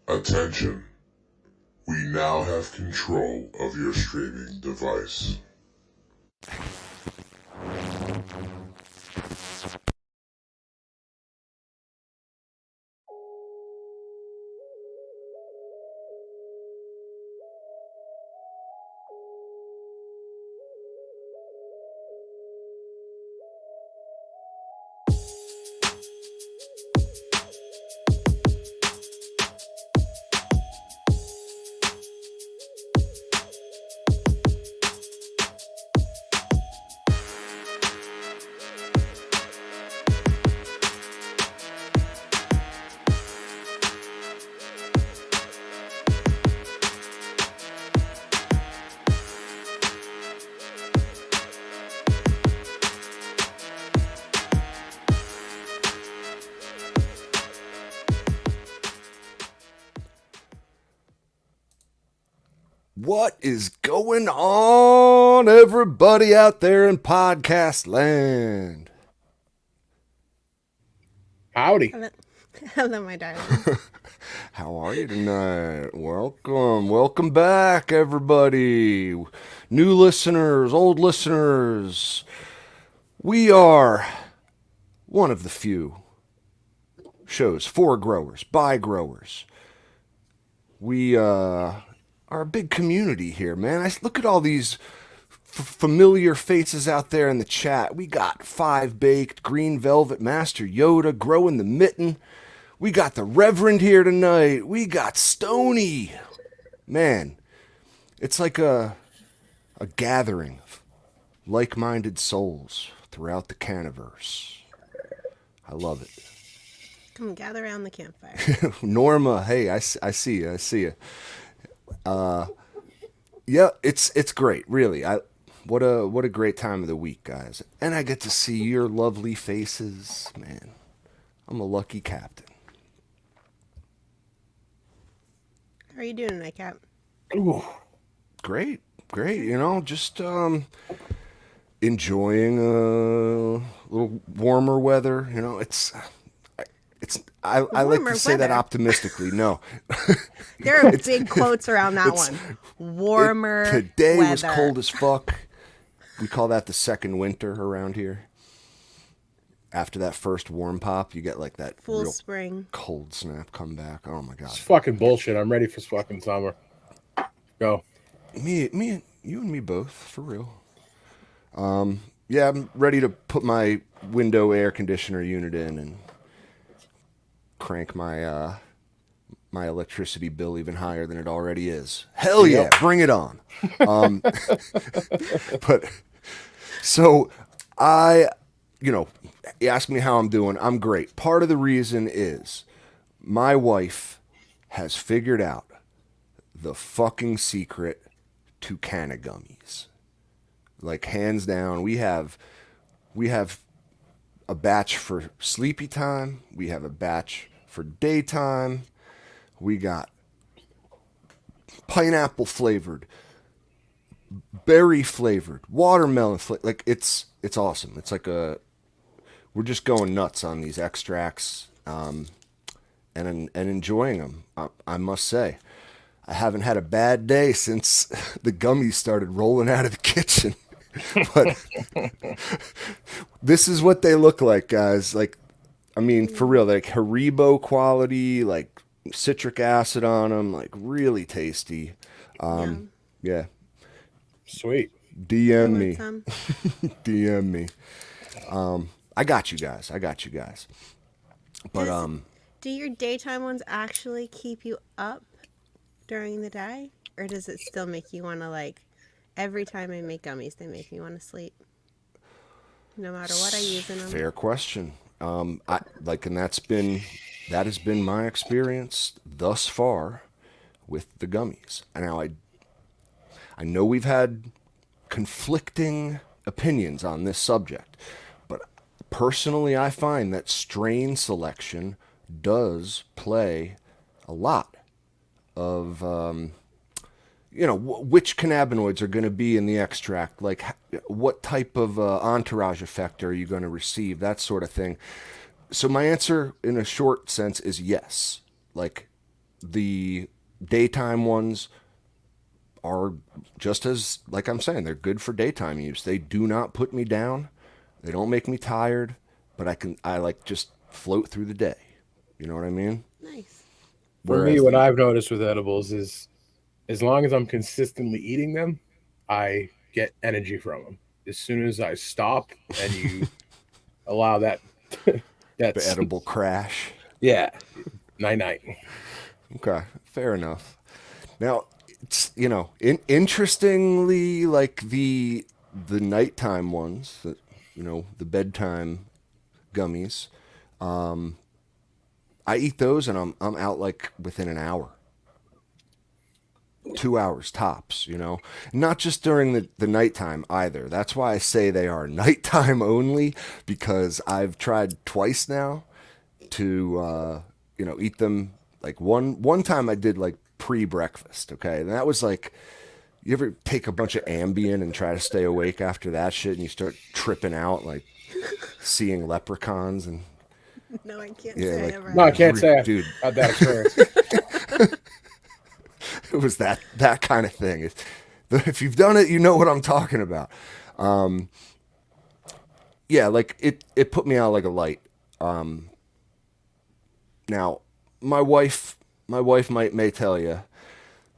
Attention. We now have control of your streaming device. What is going on, everybody out there in podcast land? Howdy. Hello, my darling. How are you tonight? Welcome back, everybody. New listeners, old listeners. We are one of the few shows for growers, by growers. We are a big community here, man. I look at all these familiar faces out there in the chat. We got Five Baked, Green Velvet, Master Yoda, Growing the Mitten. We got the Reverend here tonight. We got Stony. Man, it's like a gathering of like-minded souls throughout the Caniverse. I love it. Come gather around the campfire. Norma, hey, I see you. Yeah, it's great, really. What a great time of the week, guys. And I get to see your lovely faces, man. I'm a lucky captain. How are you doing tonight, Cap? Ooh. Great. You know, just enjoying a little warmer weather. You know, I like to say that optimistically. No. There are big quotes around that one. Warmer today weather. Was cold as fuck. We call that the second winter around here. After that first warm pop, you get like that full real spring cold snap come back. Oh my god. It's fucking bullshit. I'm ready for fucking summer. Go. You and me both, for real. Yeah, I'm ready to put my window air conditioner unit in and crank my my electricity bill even higher than it already is. Hell yeah, bring it on. But so you ask me how I'm doing. I'm great. Part of the reason is my wife has figured out the fucking secret to canna gummies. Like, hands down, we have a batch for sleepy time. We have a batch for daytime. We got pineapple flavored, berry flavored, watermelon flavored. Like, it's awesome. It's like we're just going nuts on these extracts, and enjoying them. I must say, I haven't had a bad day since the gummies started rolling out of the kitchen. But this is what they look like, guys. Like, I mean, for real, like Haribo quality, like citric acid on them, like really tasty. Yeah. Yeah, Sweet. I DM want me, some. DM me. I got you guys. I got you guys. But Do your daytime ones actually keep you up during the day? Or does it still make you want to, like, every time I make gummies, they make me want to sleep? No matter what I use in them. fair question. I like, and that has been my experience thus far with the gummies. And now I know we've had conflicting opinions on this subject, but personally, I find that strain selection does play a lot of which cannabinoids are going to be in the extract, like what type of entourage effect are you going to receive, that sort of thing. So my answer in a short sense is yes. Like the daytime ones are just as, like I'm saying, they're good for daytime use. They do not put me down. They don't make me tired, but I like just float through the day. You know what I mean? Nice. For me, Whereas what I've noticed with edibles is as long as I'm consistently eating them, I get energy from them. As soon as I stop and you allow that, the that's edible crash. yeah, night night. Okay, fair enough. Now, it's, interestingly, like the nighttime ones, that the bedtime gummies, I eat those and I'm out like within an hour. 2 hours tops, not just during the nighttime either. That's why I say they are nighttime only, because I've tried twice now to eat them. Like one time I did like pre-breakfast, okay, and that was like, you ever take a bunch of Ambien and try to stay awake after that shit, and you start tripping out, like seeing leprechauns, and No, I can't yeah, say I like, ever No, I have. can't say I've dude, had that experience. it was that kind of thing. If you've done it, you know what I'm talking about. Yeah, like it put me out like a light. Now, my wife may tell you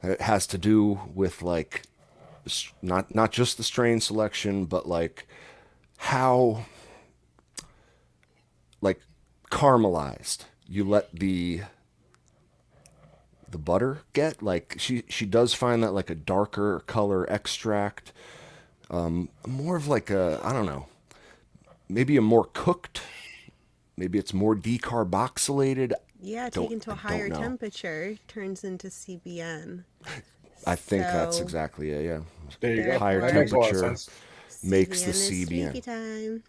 it has to do with like not just the strain selection, but like how like caramelized you let the butter get. Like she does find that like a darker color extract, more of like a, I don't know, maybe a more cooked, maybe it's more decarboxylated. Yeah, Don't taken to a I don't higher know. temperature turns into CBN. I think that's So, exactly it. Yeah, There you go. higher That makes a lot of temperature sense. makes the CBN is sleepy CBN. time.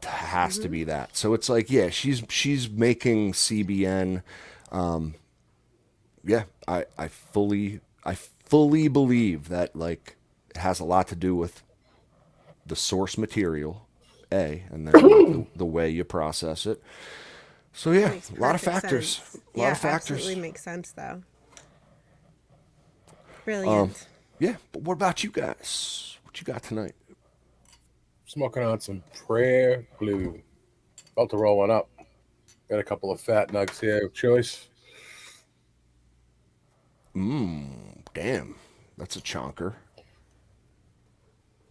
Has to be that. So it's like, yeah, she's making CBN. Yeah, I fully believe that, like, it has a lot to do with the source material, and then the way you process it. So That yeah, makes a lot of perfect factors. sense. A lot Yeah, of factors. absolutely makes sense though. Brilliant. Yeah, but what about you guys? What you got tonight? Smoking on some prayer glue. About to roll one up. Got a couple of fat nugs here of choice. Damn, that's a chonker.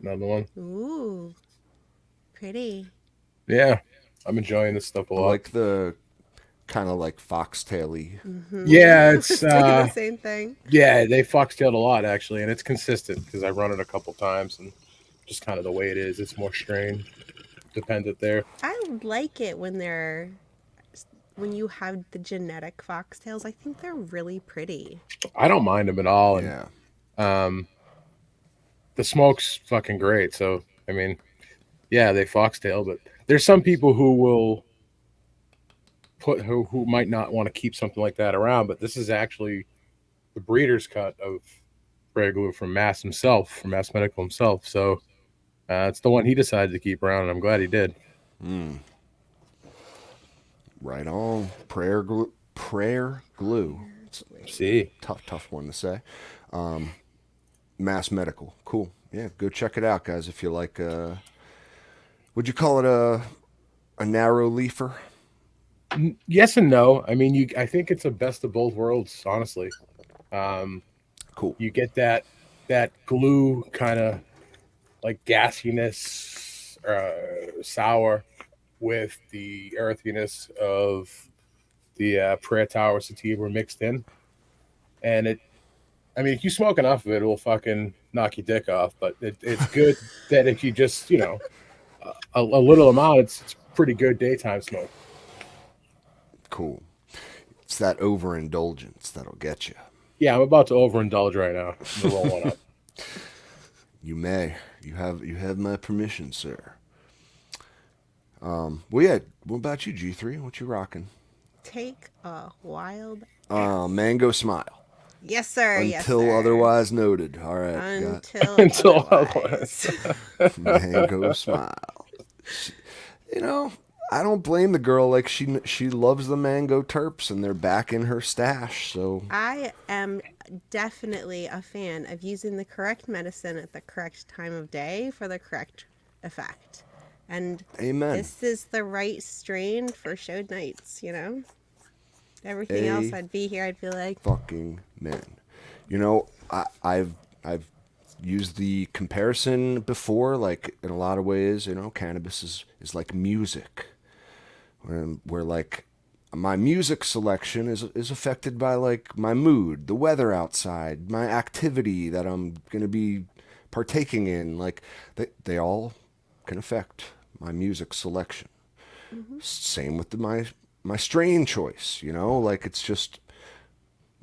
Another one. Ooh, pretty. Yeah, I'm enjoying this stuff a I lot. like the kind of like foxtail-y. Yeah, I it's was thinking the same thing. yeah, they foxtailed a lot actually, and it's consistent because I run it a couple times and just kind of the way it is. It's more strain dependent there. I like it when you have the genetic foxtails. I think they're really pretty. I don't mind them at all, and Yeah. the smoke's fucking great. So I mean, yeah, they foxtail, but there's some people who will who might not want to keep something like that around, but this is actually the breeder's cut of Rare Glue from Mass Medical himself. So it's the one he decided to keep around, and I'm glad he did. Right on. Prayer glue. It's a See, tough one to say. Mass Medical. Cool. Yeah, go check it out, guys. If you like, would you call it a narrow leafer? Yes and no. I mean, I think it's a best of both worlds, honestly. Um, Cool. you get that glue kind of like gassiness, sour, with the earthiness of the Prayer Tower sativa mixed in, and it. I mean, if you smoke enough of it, it will fucking knock your dick off. But it's good that if you just, a little amount, it's pretty good daytime smoke. Cool. It's that overindulgence that'll get you. Yeah, I'm about to overindulge right now. I'm gonna roll one up. You may. You have my permission, sir. Well, yeah. What about you, G3? What you rocking? Take a wild ass. Mango Smile. Yes, sir. Yes, Until sir. otherwise noted. All right. Got Until Until otherwise. Mango Smile. You know, I don't blame the girl. Like she loves the mango terps, and they're back in her stash. So I am definitely a fan of using the correct medicine at the correct time of day for the correct effect. And amen. this is the right strain for showed nights, Everything else, A I'd be here, I'd be like, fucking men. You know, I've used the comparison before. Like in a lot of ways, cannabis is like music, where like my music selection is affected by like my mood, the weather outside, my activity that I'm gonna be partaking in. Like they all can affect my music selection. mm-hmm. Same with my strain choice. Like it's just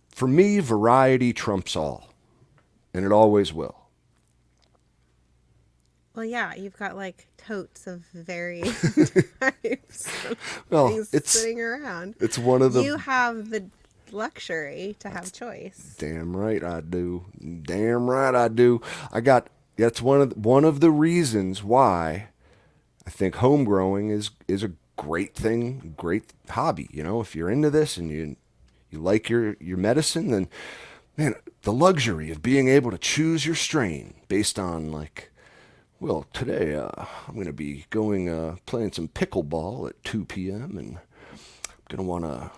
for me, variety trumps all, and it always will. Well, yeah, you've got like totes of various types of Well, things it's sitting around. it's one of the You have the luxury to have choice. damn right I do. Damn right I do. That's one of the reasons why I think home growing is a great thing, great hobby. If you're into this and you like your medicine, then man, the luxury of being able to choose your strain based on like, well, today I'm gonna be going playing some pickleball at 2 p.m. and I'm gonna want a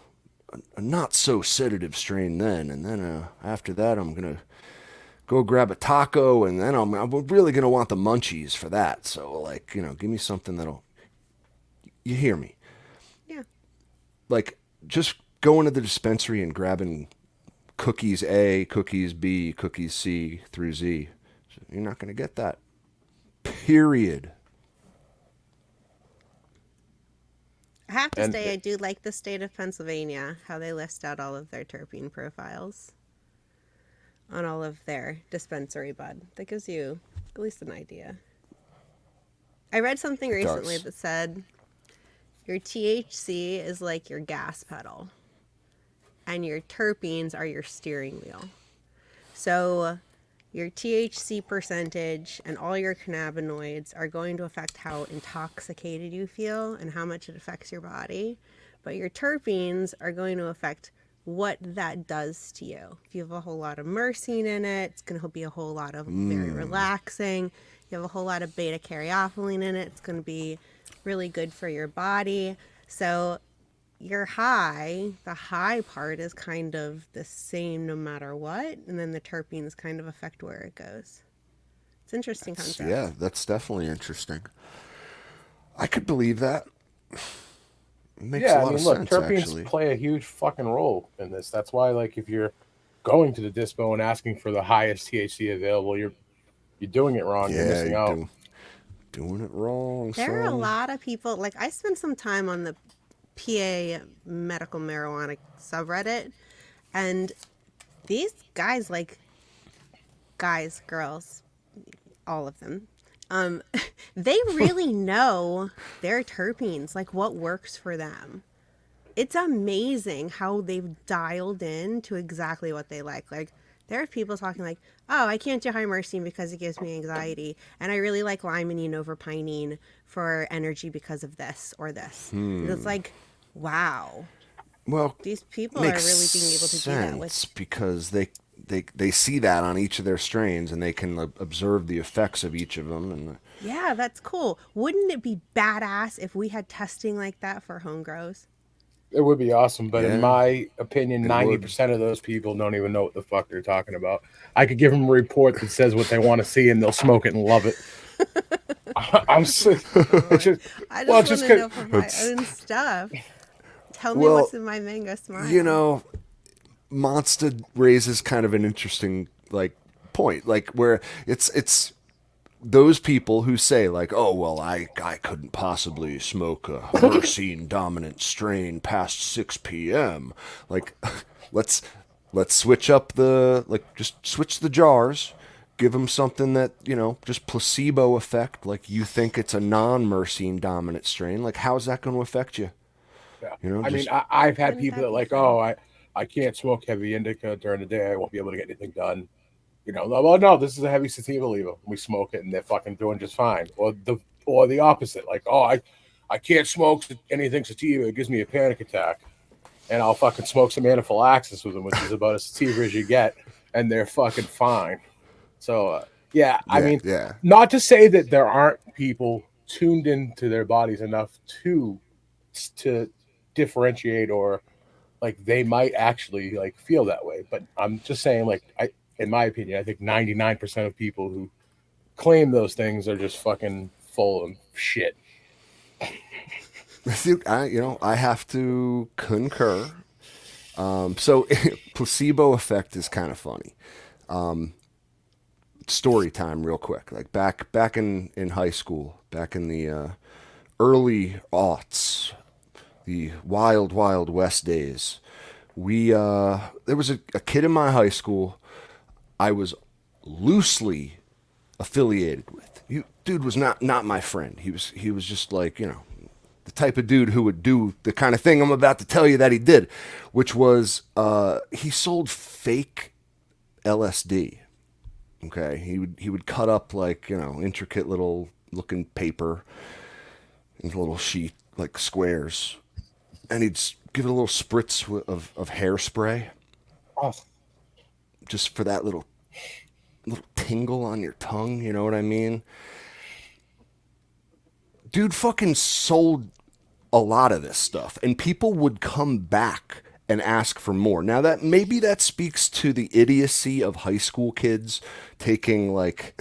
not so sedative strain then, and then after that I'm gonna go grab a taco, and then I'm really gonna want the munchies for that. So like, give me something that'll, you hear me, Yeah. like just going to the dispensary and grabbing cookies A, cookies B, cookies C through Z. You're not gonna get that. Period. I have to And say, I do like the state of Pennsylvania, how they list out all of their terpene profiles on all of their dispensary bud. That gives you at least an idea. I read something recently that said your THC is like your gas pedal, and your terpenes are your steering wheel. So your THC percentage and all your cannabinoids are going to affect how intoxicated you feel and how much it affects your body. But your terpenes are going to affect what that does to you. If you have a whole lot of myrcene in it, it's going to be a whole lot of very relaxing. You have a whole lot of beta caryophyllene in it, it's going to be really good for your body. So your high, the high part is kind of the same no matter what, and then the terpenes kind of affect where it goes. It's an interesting concept. Yeah, that's definitely interesting. I could believe that. It makes a lot of look, sense, terpenes actually. play a huge fucking role in this. That's why, like, if you're going to the dispo and asking for the highest THC available, you're doing it wrong. You're Yeah, missing out. doing it wrong, There are a son. lot of people, like I spent some time on the PA medical marijuana subreddit, and these guys, like guys, girls, all of them, they really know their terpenes, like what works for them. It's amazing how they've dialed in to exactly what they like. Like, there are people talking like, oh, I can't do high myrcene because it gives me anxiety, and I really like limonene over pinene for energy because of this or this. And it's like, wow, Well, these people are makes really being able to do that with. sense because they see that on each of their strains, and they can observe the effects of each of them. And Yeah, that's cool. Wouldn't it be badass if we had testing like that for home grows? It would be awesome, but Yeah, in my opinion, it would. 90% of those people don't even know what the fuck they're talking about. I could give them a report that says what they want to see, and they'll smoke it and love it. I'm sick. It's just I well, just it's want just to 'cause- know for my It's own stuff. Tell me well, what's in my mango you smile. know, Monster raises kind of an interesting like point, like where it's those people who say like, oh well, I couldn't possibly smoke a myrcene dominant strain past 6 p.m. Like, let's let's switch up the like just switch the jars. Give them something that, just placebo effect. Like you think it's a non-myrcene dominant strain. Like how's that going to affect you? yeah. I mean, Just I've had Wouldn't people that that be like, fun? oh, I can't smoke heavy indica during the day. I won't be able to get anything done. Well, no, this is a heavy sativa lever. We smoke it, and they're fucking doing just fine. Or the opposite, like, oh, I can't smoke anything sativa. It gives me a panic attack, and I'll fucking smoke some anaphylaxis with them, which is about as sativa as you get, and they're fucking fine. So, yeah, I yeah, mean, yeah. not to say that there aren't people tuned into their bodies enough to differentiate or like they might actually like feel that way. But I'm just saying, like, in my opinion, I think 99% of people who claim those things are just fucking full of shit. I have to concur. So placebo effect is kind of funny. Story time, real quick. Like back in high school, back in the early aughts, the wild west days. We there was a kid in my high school I was loosely affiliated with. Dude was not my friend. He was just like, the type of dude who would do the kind of thing I'm about to tell you that he did, which was he sold fake LSD. Okay, he would cut up like, intricate little looking paper into little sheet like squares, and he'd give it a little spritz of hairspray Oh, just for that little tingle on your tongue. You know what I mean? Dude fucking sold a lot of this stuff, and people would come back and ask for more. Now that maybe that speaks to the idiocy of high school kids taking like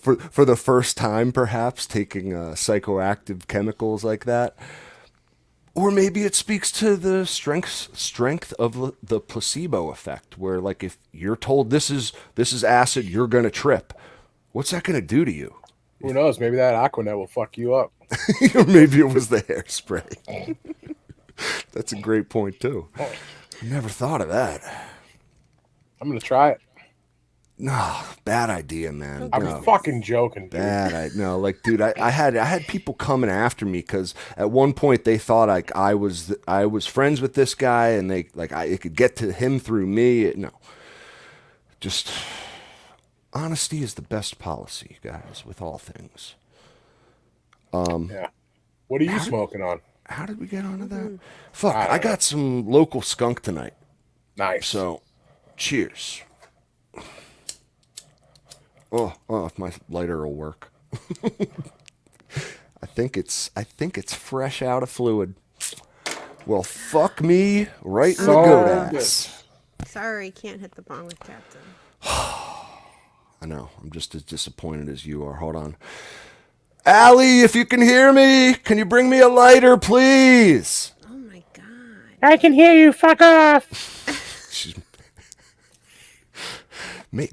for the first time perhaps taking psychoactive chemicals like that. Or maybe it speaks to the strength of the placebo effect, where like if you're told this is acid, you're gonna trip. What's that gonna do to you? who knows? Maybe that Aquanet will fuck you up. Maybe it was the hairspray. That's a great point too. Oh, I never thought of that. I'm gonna try it. No, bad idea, man. I'm No, fucking joking, dude. no, like, dude, I had people coming after me because at one point they thought like I was friends with this guy and they like it could get to him through me. No, just honesty is the best policy, guys, with all things. Yeah. What are you How did, smoking on? how did we get onto that? Fuck, I I don't know. got some local skunk tonight. Nice. So, cheers. Oh, if my lighter will work. I think it's fresh out of fluid. Well, fuck me right in the So good. gonads. Sorry, can't hit the bong with Captain. I know. I'm just as disappointed as you are. Hold on. Allie, if you can hear me, can you bring me a lighter, please? Oh my god. I can hear you. Fuck off. She's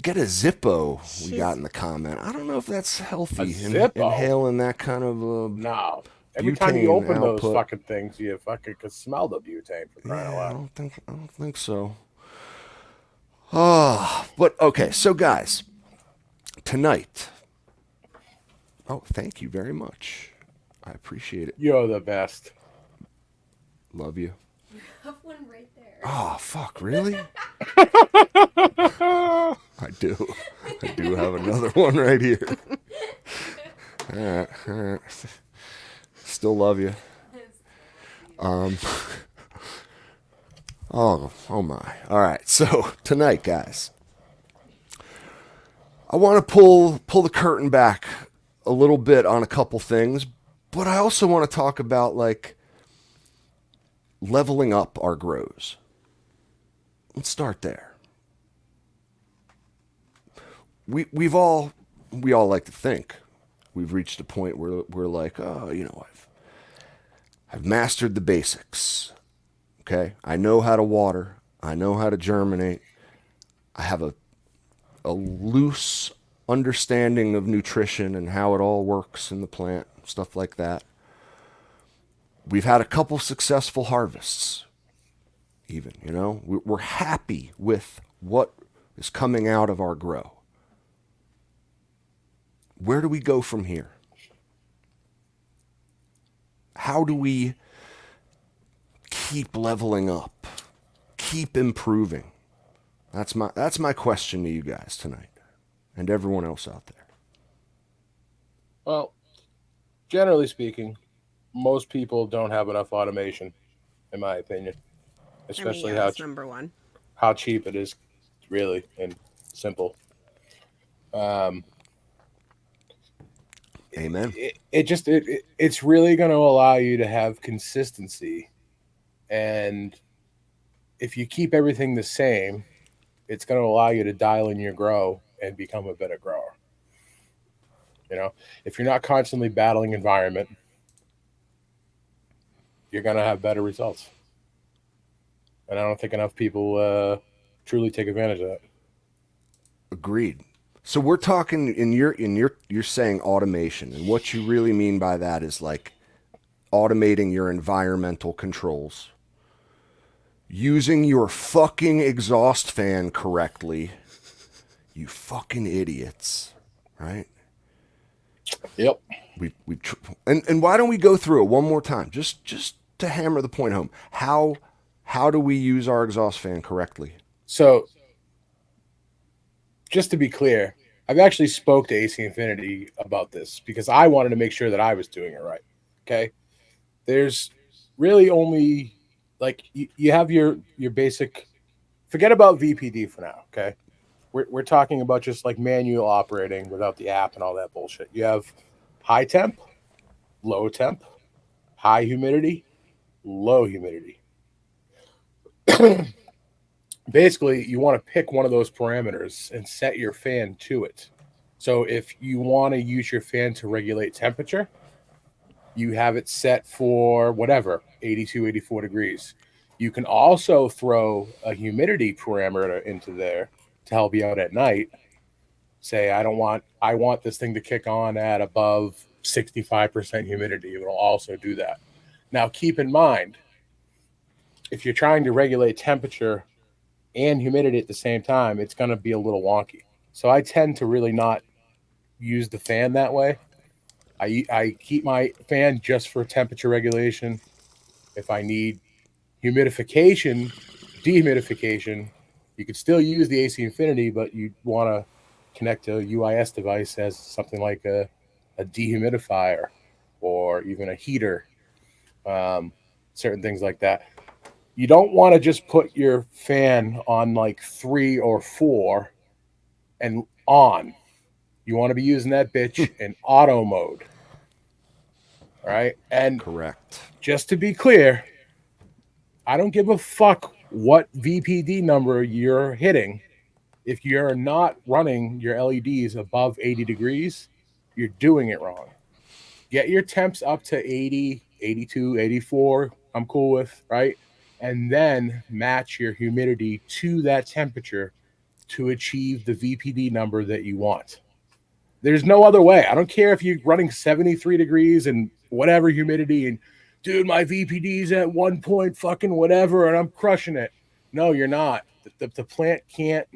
get a Zippo. We She's- got in the comment. I don't know if that's healthy. Zippo? Inhaling that kind of No. Every time you butane open those output. fucking things, you fucking could smell the butane for crying out Yeah, I loud. don't think so. But okay, so guys, tonight. Oh, thank you very much. I appreciate it. You're the best. Love you. Have one right there. Oh, fuck, really? I do. I do have another one right here. All right. Still love you. Oh my. All right. So tonight, guys, I want to pull the curtain back a little bit on a couple things, but I also want to talk about like leveling up our grows. Let's start there. We all like to think we've reached a point where we're like, oh, I've mastered the basics. Okay, I know how to water. I know how to germinate. I have a loose understanding of nutrition and how it all works in the plant, stuff like that. We've had a couple successful harvests, even, We're happy with what is coming out of our grow. Where do we go from here? How do we keep leveling up, keep improving? That's my question to you guys tonight and everyone else out there. Well, generally speaking, most people don't have enough automation, in my opinion. Especially that's number one. How cheap it is, really, and simple. Amen. It's really going to allow you to have consistency, and if you keep everything the same, it's going to allow you to dial in your grow and become a better grower. If you're not constantly battling environment, you're going to have better results. And I don't think enough people truly take advantage of that. Agreed. So we're talking you're saying automation, and what you really mean by that is like automating your environmental controls, using your fucking exhaust fan correctly. You fucking idiots, right? Yep. And why don't we go through it one more time, just to hammer the point home? How do we use our exhaust fan correctly? So, just to be clear, I've actually spoke to AC Infinity about this because I wanted to make sure that I was doing it right. Okay. There's really only like you have your basic, forget about VPD for now. Okay. We're talking about just like manual operating without the app and all that bullshit. You have high temp, low temp, high humidity, low humidity. Basically, you want to pick one of those parameters and set your fan to it. So if you want to use your fan to regulate temperature, you have it set for whatever, 82, 84 degrees. You can also throw a humidity parameter into there to help you out at night. Say, I want this thing to kick on at above 65% humidity. It will also do that. Now, keep in mind, if you're trying to regulate temperature and humidity at the same time, it's going to be a little wonky. So I tend to really not use the fan that way. I keep my fan just for temperature regulation. If I need humidification, dehumidification, you could still use the AC Infinity, but you want to connect a UIS device as something like a dehumidifier or even a heater, certain things like that. You don't want to just put your fan on like 3 or 4 and on. You want to be using that bitch in auto mode. All right. And Correct. just to be clear, I don't give a fuck what VPD number you're hitting. If you're not running your LEDs above 80 degrees, you're doing it wrong. Get your temps up to 80, 82, 84. I'm cool with, right? And then match your humidity to that temperature to achieve the VPD number that you want. There's no other way. I don't care if you're running 73 degrees and whatever humidity and dude, my VPD's at 1 point fucking whatever and I'm crushing it. No, you're not. The plant can't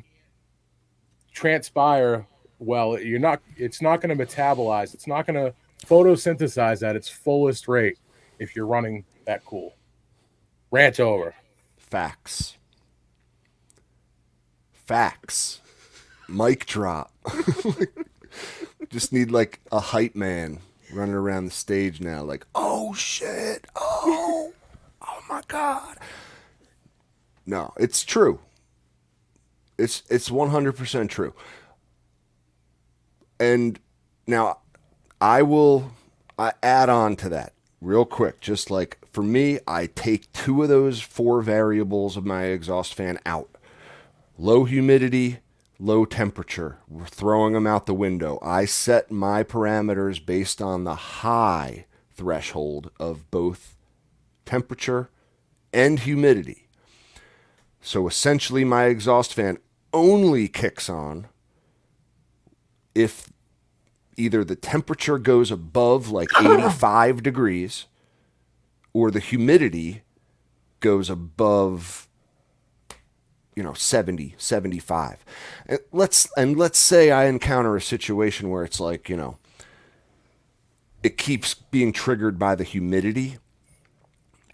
transpire well. It's not going to metabolize. It's not going to photosynthesize at its fullest rate if you're running that cool. Rant over. Facts. Mic drop. Just need like a hype man running around the stage now, like, oh shit, oh my god. No, it's true. It's 100% true. And now I add on to that real quick, just like for me, I take 2 of those 4 variables of my exhaust fan out. Low humidity, low temperature. We're throwing them out the window. I set my parameters based on the high threshold of both temperature and humidity. So essentially, my exhaust fan only kicks on if either the temperature goes above like 85 degrees or the humidity goes above 70, 75. And let's say I encounter a situation where it's like, it keeps being triggered by the humidity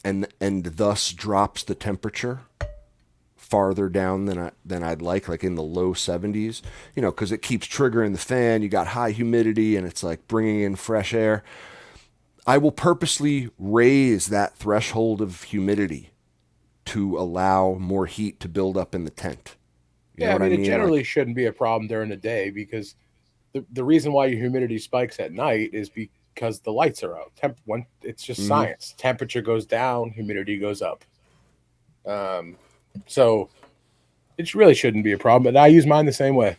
and thus drops the temperature farther down than I'd like in the low 70s, because it keeps triggering the fan. You got high humidity and it's like bringing in fresh air. I will purposely raise that threshold of humidity to allow more heat to build up in the tent. You know what I mean? It generally shouldn't be a problem during the day because the reason why your humidity spikes at night is because the lights are out. It's just science. Temperature goes down, humidity goes up. So it really shouldn't be a problem. But I use mine the same way,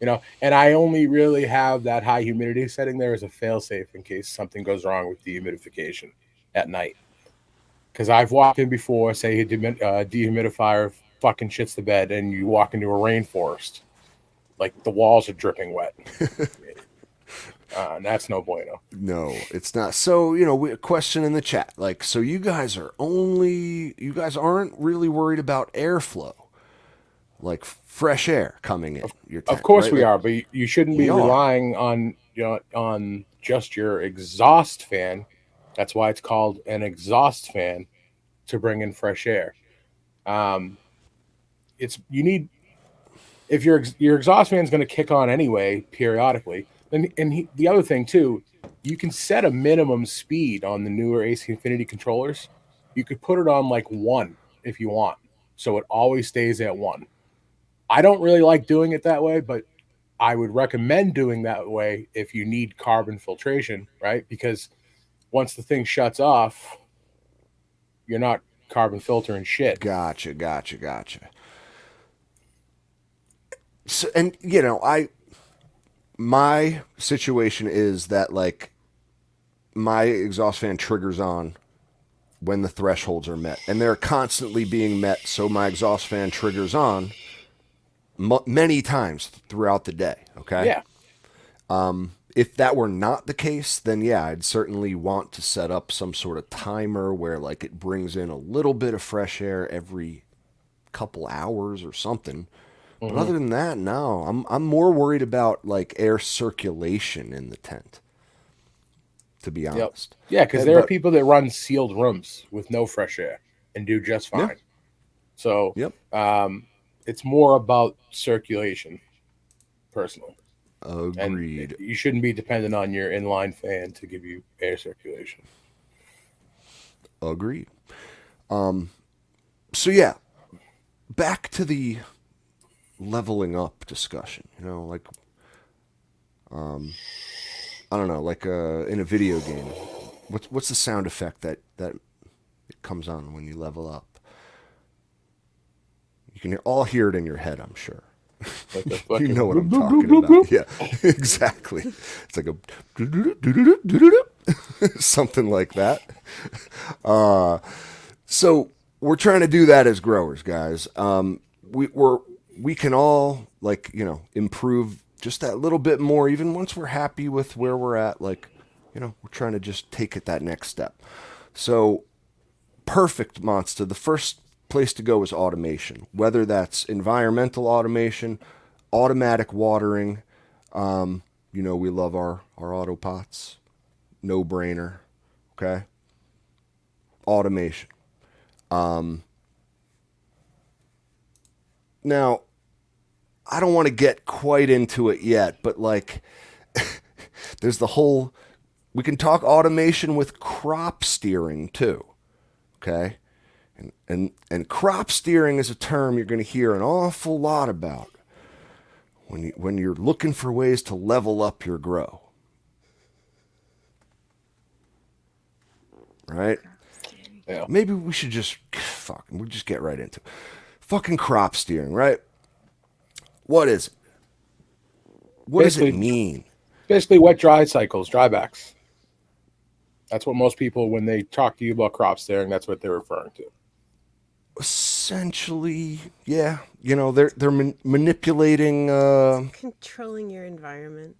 and I only really have that high humidity setting there as a fail-safe in case something goes wrong with dehumidification at night. Because I've walked in before, say a dehumidifier fucking shits the bed, and you walk into a rainforest, like the walls are dripping wet. And that's no bueno. No, it's not. So, a question in the chat. So you guys aren't really worried about airflow, like fresh air coming in your tent. Of course right? we are, but you shouldn't be relying on just your exhaust fan. That's why it's called an exhaust fan, to bring in fresh air. If your exhaust fan is going to kick on anyway periodically, the other thing too, you can set a minimum speed on the newer AC Infinity controllers. You could put it on like 1 if you want, so it always stays at 1. I don't really like doing it that way, but I would recommend doing that way if you need carbon filtration, right? Because once the thing shuts off, you're not carbon filtering shit. Gotcha. So, and my situation is that my exhaust fan triggers on when the thresholds are met, and they're constantly being met. So my exhaust fan triggers on many times throughout the day. Okay. Yeah. If that were not the case, then yeah, I'd certainly want to set up some sort of timer where it brings in a little bit of fresh air every couple hours or something. But other than that, no. I'm more worried about air circulation in the tent, to be honest. Yep. Yeah, because there are people that run sealed rooms with no fresh air and do just fine. Yeah. So Yep. It's more about circulation, personally. Agreed. And you shouldn't be dependent on your inline fan to give you air circulation. Agreed. So yeah, back to the leveling up discussion. I don't know, in a video game, what's the sound effect that it comes on when you level up? You can all hear it in your head, I'm sure. You know what I'm talking about. Yeah, exactly. It's like a something like that. So we're trying to do that as growers, guys. We can all improve just that little bit more, even once we're happy with where we're at. We're trying to just take it that next step. So perfect, Monster. The first place to go is automation, whether that's environmental automation, automatic watering. We love our auto pots. No brainer. Okay. Automation. Now, I don't want to get quite into it yet, but there's we can talk automation with crop steering too. Okay. And crop steering is a term you're going to hear an awful lot about when you're looking for ways to level up your grow. right? Crop steering. Yeah. Maybe we should just we'll just get right into it. Fucking crop steering, right? What is it? What does it Basically, mean? basically wet dry cycles, drybacks. That's what most people, when they talk to you about crop steering, that's what they're referring to. Essentially, yeah. You know, they're manipulating, Controlling your environment.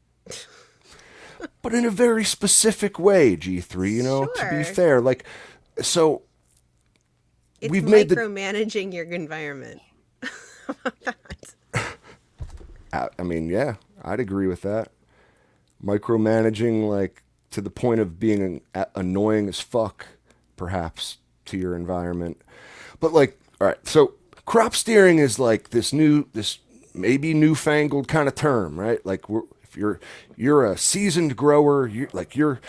but in a very specific way. G3. You know, to be Sure. fair, like, so It's we've made the. micromanaging your environment. How about that? I mean, yeah, I'd agree with that. Micromanaging, like, to the point of being annoying as fuck, perhaps, to your environment. But, like, all right, so crop steering is like this maybe newfangled kind of term, right? Like, if you're a seasoned grower, you're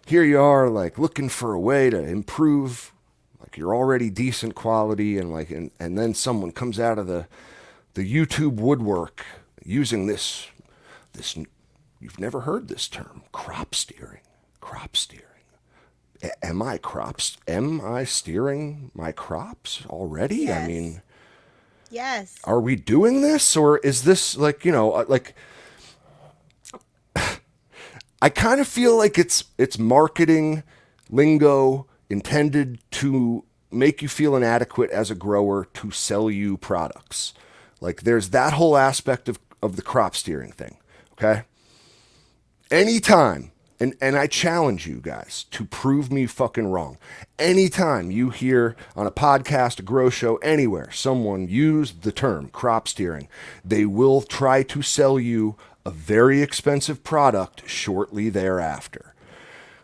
here you are, like, looking for a way to improve, like, you're already decent quality, and like, and then someone comes out of the YouTube woodwork using this. You've never heard this term, crop steering. Crop steering. Am I steering my crops already? I Yes. mean, Yes. are we doing this, or is this like, like, I kind of feel like it's marketing lingo intended to make you feel inadequate as a grower to sell you products. Like, there's that whole aspect of the crop steering thing. Okay? Anytime, and I challenge you guys to prove me fucking wrong. Anytime you hear on a podcast, a grow show, anywhere, someone use the term crop steering, they will try to sell you a very expensive product shortly thereafter.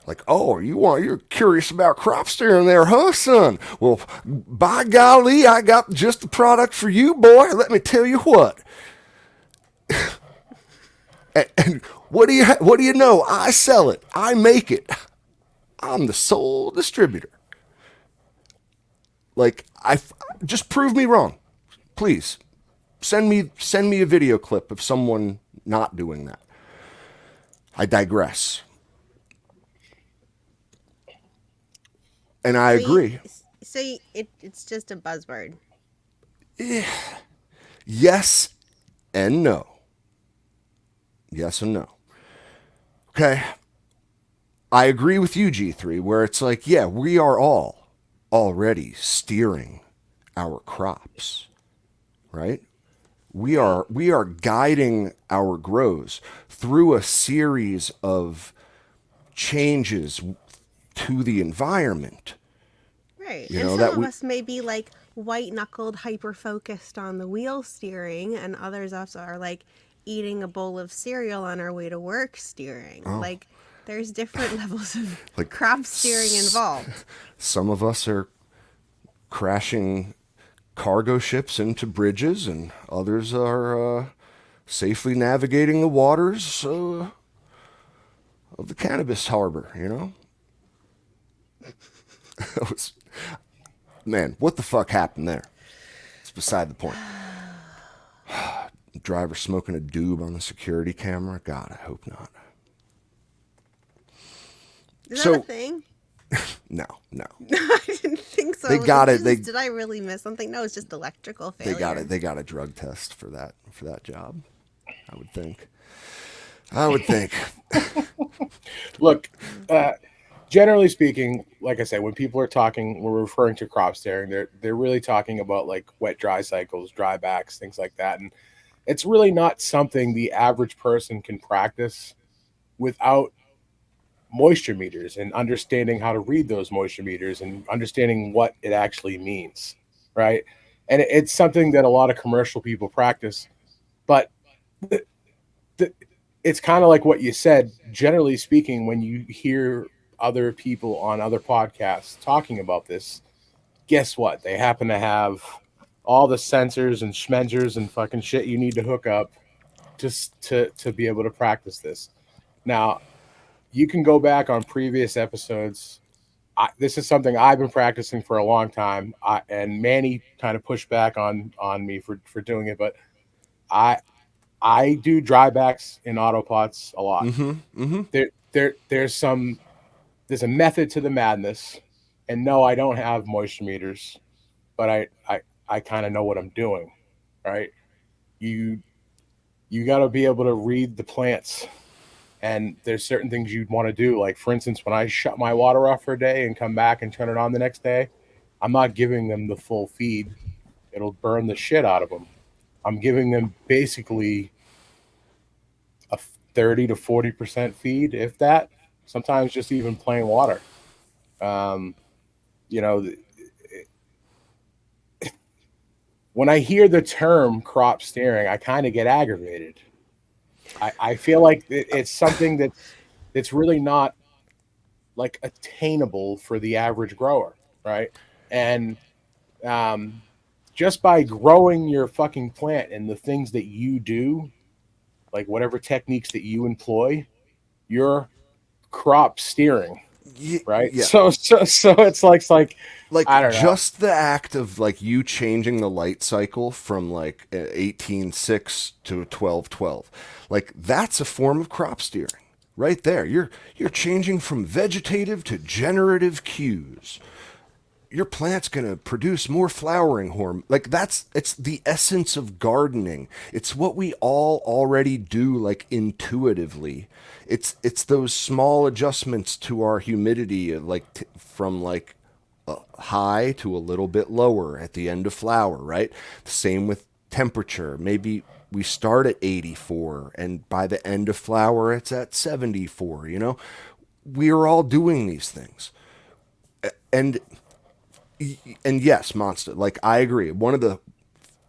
Like, oh, you're curious about crop steering there, huh, son? Well, by golly, I got just the product for you, boy. Let me tell you what. And what do you know? I sell it. I make it. I'm the sole distributor. Like, just prove me wrong, please. Send me a video clip of someone not doing that. I digress. And I agree. It's just a buzzword. Yes and no. Yes and no. Okay. I agree with you, G3, where it's like, yeah, we are all already steering our crops, right? We are guiding our grows through a series of changes to the environment. Right. You And know, some that of we us may be like white knuckled, hyper focused on the wheel steering, and others also are like eating a bowl of cereal on our way to work steering. Like, there's different levels of Like, crop steering involved. some of us are crashing cargo ships into bridges, and others are safely navigating the waters of the cannabis harbor, you know? That was, man, what the fuck happened there? It's beside the point. Driver smoking a doob on the security camera? God, I hope not. Is So- that a thing? No. I didn't think so. They I was got like, it. Jesus, did I really miss something? No, it's just electrical failure. They got a drug test for that job, I would think. Look, generally speaking, like I said, when people are talking, we're referring to crop steering. They're really talking about like wet dry cycles, drybacks, things like that, and it's really not something the average person can practice without moisture meters and understanding how to read those moisture meters and understanding what it actually means, right? And it's something that a lot of commercial people practice, but the, it's kind of like what you said. Generally speaking, when you hear other people on other podcasts talking about this, guess what? They happen to have all the sensors and schmenzers and fucking shit you need to hook up just to be able to practice this. Now, you can go back on previous episodes. This is something I've been practicing for a long time, and Manny kind of pushed back on me for doing it, but I do drybacks in autopots a lot. There's a method to the madness. And no, I don't have moisture meters, but I kind of know what I'm doing, right? You you got to be able to read the plants, and there's certain things you'd want to do. Like for instance, when I shut my water off for a day and come back and turn it on the next day, I'm not giving them the full feed. It'll burn the shit out of them. I'm giving them basically a 30 to 40% feed, if that. Sometimes just even plain water. Um, you know, when I hear the term crop steering, I kind of get aggravated. I feel like it's something that's really not like attainable for the average grower, right? And um, just by growing your fucking plant and the things that you do, like whatever techniques that you employ, you're crop steering, right? Yeah. So it's like I Like don't know. just the act of like you changing the light cycle from like 18:6 to 12:12, like that's a form of crop steering right there. You're changing from vegetative to generative cues. Your plant's going to produce more flowering hormone. Like it's the essence of gardening. It's what we all already do like intuitively. It's those small adjustments to our humidity like from like high to a little bit lower at the end of flower, right? The same with temperature. Maybe we start at 84 and by the end of flower it's at 74, you know? We are all doing these things. And yes, monster. Like I agree. One of the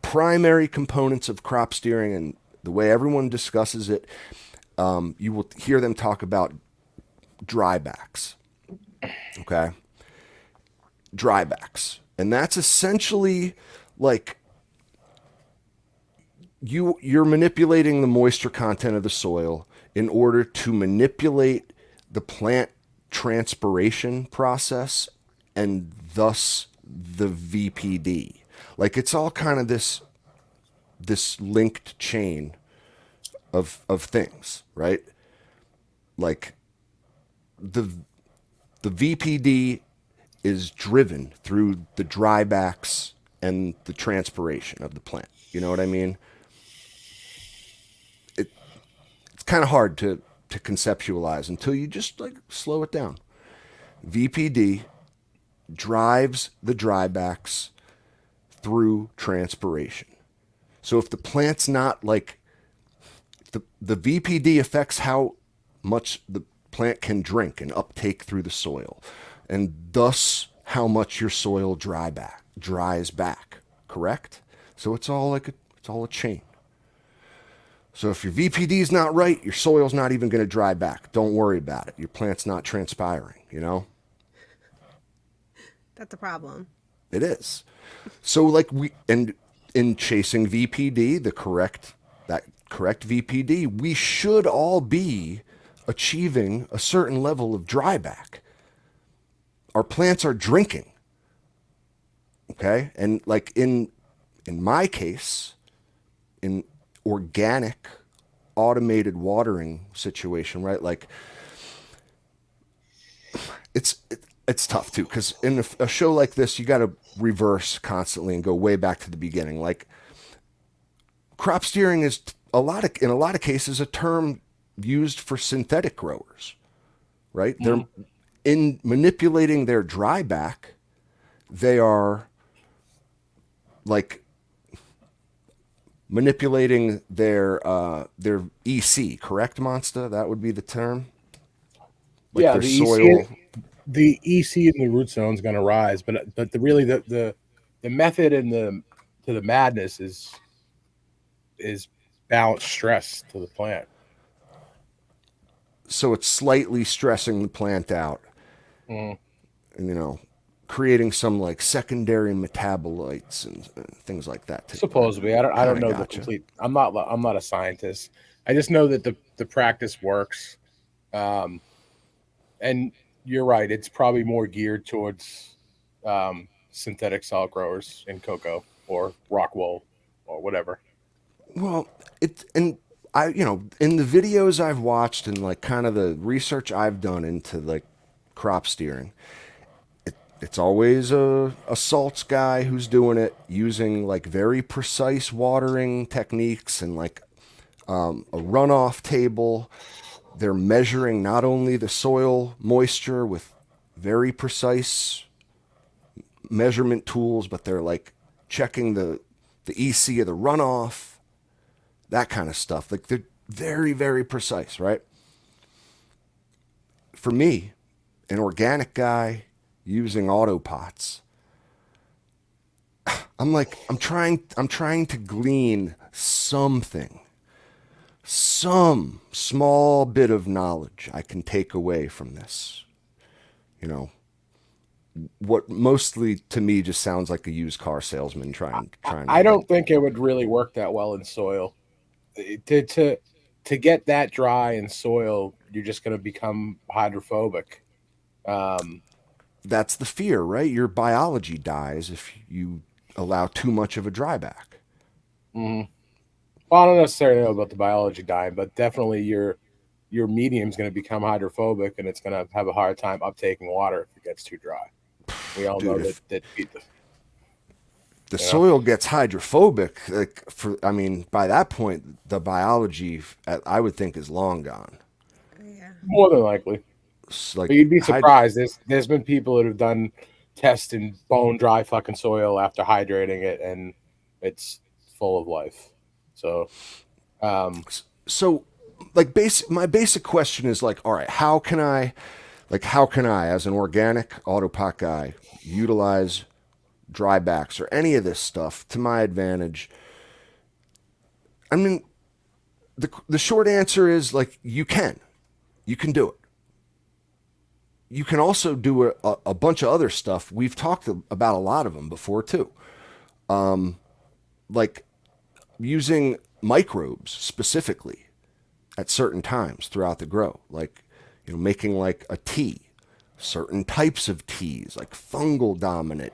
primary components of crop steering and the way everyone discusses it, you will hear them talk about drybacks. Okay, drybacks, and that's essentially like you're manipulating the moisture content of the soil in order to manipulate the plant transpiration process and thus the VPD. Like it's all kind of this linked chain of things, right? Like the the VPD is driven through the drybacks and the transpiration of the plant. You know what I mean? It's kind of hard to conceptualize until you just like slow it down. VPD drives the drybacks through transpiration. So if the plant's not like the VPD affects how much the plant can drink and uptake through the soil, and thus how much your soil dries back. Correct? So it's all a chain. So if your VPD is not right, your soil's not even going to dry back. Don't worry about it. Your plant's not transpiring. You know, That's a problem. it is. So like we and in chasing VPD, that correct VPD, we should all be achieving a certain level of dryback. Our plants are drinking, okay? And like in my case, in organic automated watering situation, right? Like it's tough too because in a show like this, you got to reverse constantly and go way back to the beginning. Like crop steering is in a lot of cases a term used for synthetic growers, right? They're in manipulating their dryback. They are like manipulating their EC, correct, Monster? That would be the term. Like Yeah, their the EC soil. the EC in the root zone is going to rise, but the method and the to the madness is balanced stress to the plant. So it's slightly stressing the plant out, Mm. and creating some like secondary metabolites and things like that too. But Supposedly, I kind don't of know the gotcha. complete. I'm not a scientist. I just know that the practice works. Um, and you're right. It's probably more geared towards synthetic salt growers in cocoa or rock wool or whatever. Well, and I in the videos I've watched and like kind of the research I've done into like crop steering, It's always a salts guy who's doing it using like very precise watering techniques and like a runoff table. They're measuring not only the soil moisture with very precise measurement tools, but they're like checking the EC of the runoff, that kind of stuff. Like they're very, very precise, right? For me, an organic guy using auto pots, I'm trying to glean something, some small bit of knowledge I can take away from this. You know, what mostly to me just sounds like a used car salesman trying to I like. don't think it would really work that well in soil. To get that dry in soil, you're just going to become hydrophobic. Um, That's the fear, right? Your biology dies if you allow too much of a dryback. mhm. Well, I don't necessarily know about the biology dying, but definitely your medium's going to become hydrophobic, and it's going to have a hard time uptaking water if it gets too dry. We all Dude, know if that the you know. soil gets hydrophobic, like I mean, by that point, the biology, I would think, is long gone. Yeah. More than likely. It's But like you'd be surprised. There's been people that have done tests in bone dry fucking soil after hydrating it, and it's full of life. So, um, so like my basic question is like, all right, how can I, as an organic autopot guy, utilize drybacks or any of this stuff to my advantage? I mean, the short answer is like you can do it. You can also do a bunch of other stuff. We've talked about a lot of them before too, like using microbes specifically at certain times throughout the grow, like making like a tea, certain types of teas, like fungal dominant,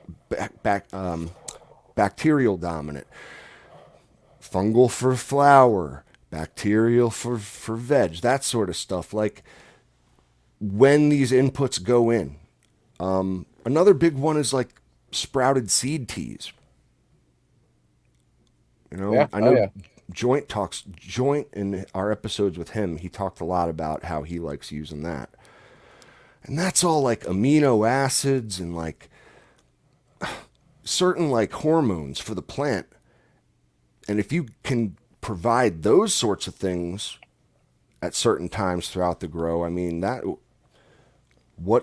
bacterial dominant, fungal for flower, bacterial for veg, that sort of stuff. Like when these inputs go in. Another big one is like sprouted seed teas. yeah, I oh know yeah, Joint in our episodes with him, he talked a lot about how he likes using that. And that's all like amino acids and like certain like hormones for the plant. And if you can provide those sorts of things at certain times throughout the grow, I mean that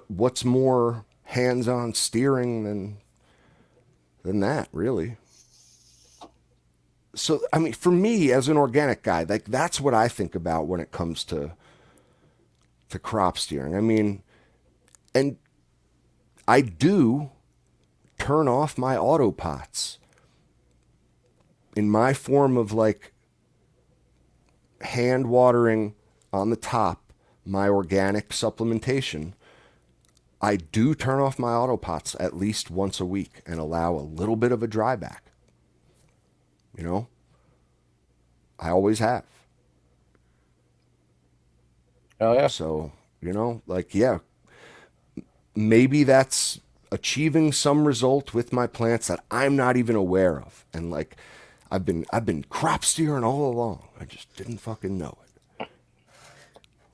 what's more hands-on steering than that, really? So I mean, for me as an organic guy, like that's what I think about when it comes to crop steering. I mean, and I do turn off my auto pots in my form of like hand watering on the top, my organic supplementation. I do turn off my auto pots at least once a week and allow a little bit of a dry back. You know, I always have. oh yeah. So, like, yeah, maybe that's achieving some result with my plants that I'm not even aware of. And like, I've been crop steering all along. I just didn't fucking know it.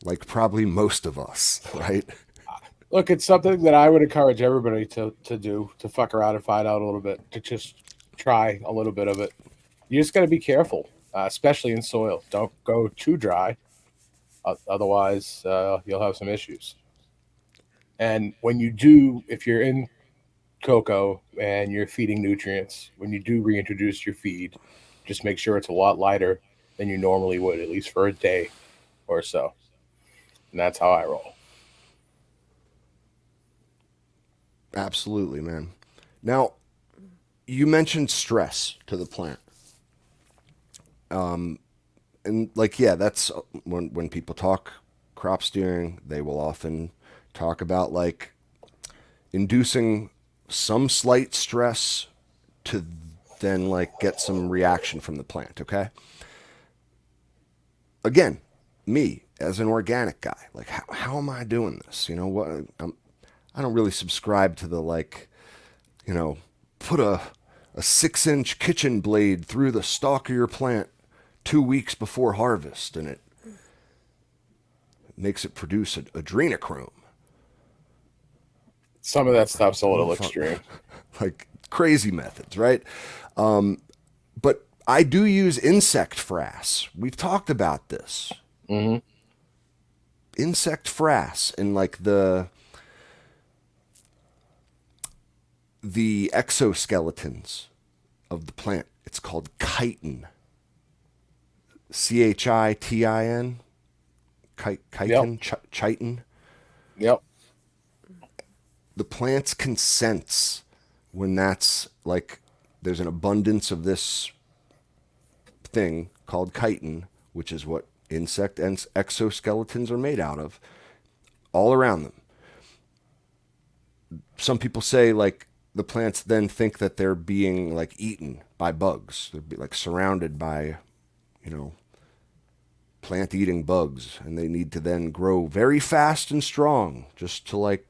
Like probably most of us, right? Look, it's something that I would encourage everybody to do, to fuck around and find out a little bit, to just try a little bit of it. You just got to be careful, especially in soil. Don't go too dry, otherwise you'll have some issues. And when you do, if you're in cocoa and you're feeding nutrients, when you do reintroduce your feed, just make sure it's a lot lighter than you normally would, at least for a day or so. And that's how I roll. Absolutely, man. Now, you mentioned stress to the plant. And like, yeah, that's when people talk crop steering, they will often talk about like inducing some slight stress to then like get some reaction from the plant, okay? Again, me as an organic guy, like how am I doing this? What I don't really subscribe to the like, you know, put a 6-inch kitchen blade through the stalk of your plant 2 weeks before harvest, and it makes it produce adrenochrome. Some of that stuff's a little extreme. Like crazy methods, right? But I do use insect frass. We've talked about this. Mm-hmm. Insect frass and like the exoskeletons of the plant. It's called chitin. Chitin. Chitin. Chitin. Yep. The plants can sense when that's like there's an abundance of this thing called chitin, which is what insect exoskeletons are made out of, all around them. Some people say like the plants then think that they're being like eaten by bugs. They're like surrounded by, you know, plant eating bugs, and they need to then grow very fast and strong just to like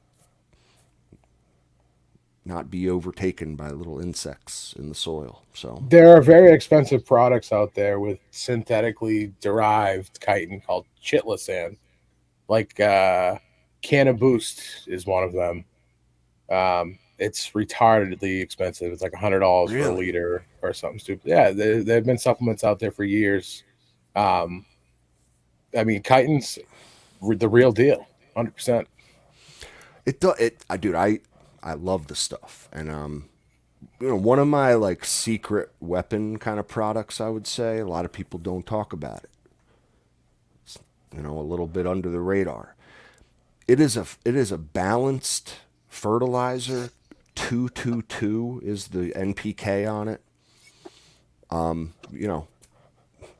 not be overtaken by little insects in the soil. So there are very expensive products out there with synthetically derived chitin called chitlisan. Like Canna Boost is one of them. It's retardedly expensive. It's like $100 for a Really? liter or something stupid. Yeah, there have been supplements out there for years. I mean, chitin's the real deal, 100%. Dude, I love the stuff, and you know, one of my like secret weapon kind of products, I would say, a lot of people don't talk about it. It's, you know, a little bit under the radar. It is a balanced fertilizer. 222 is the NPK on it. You know,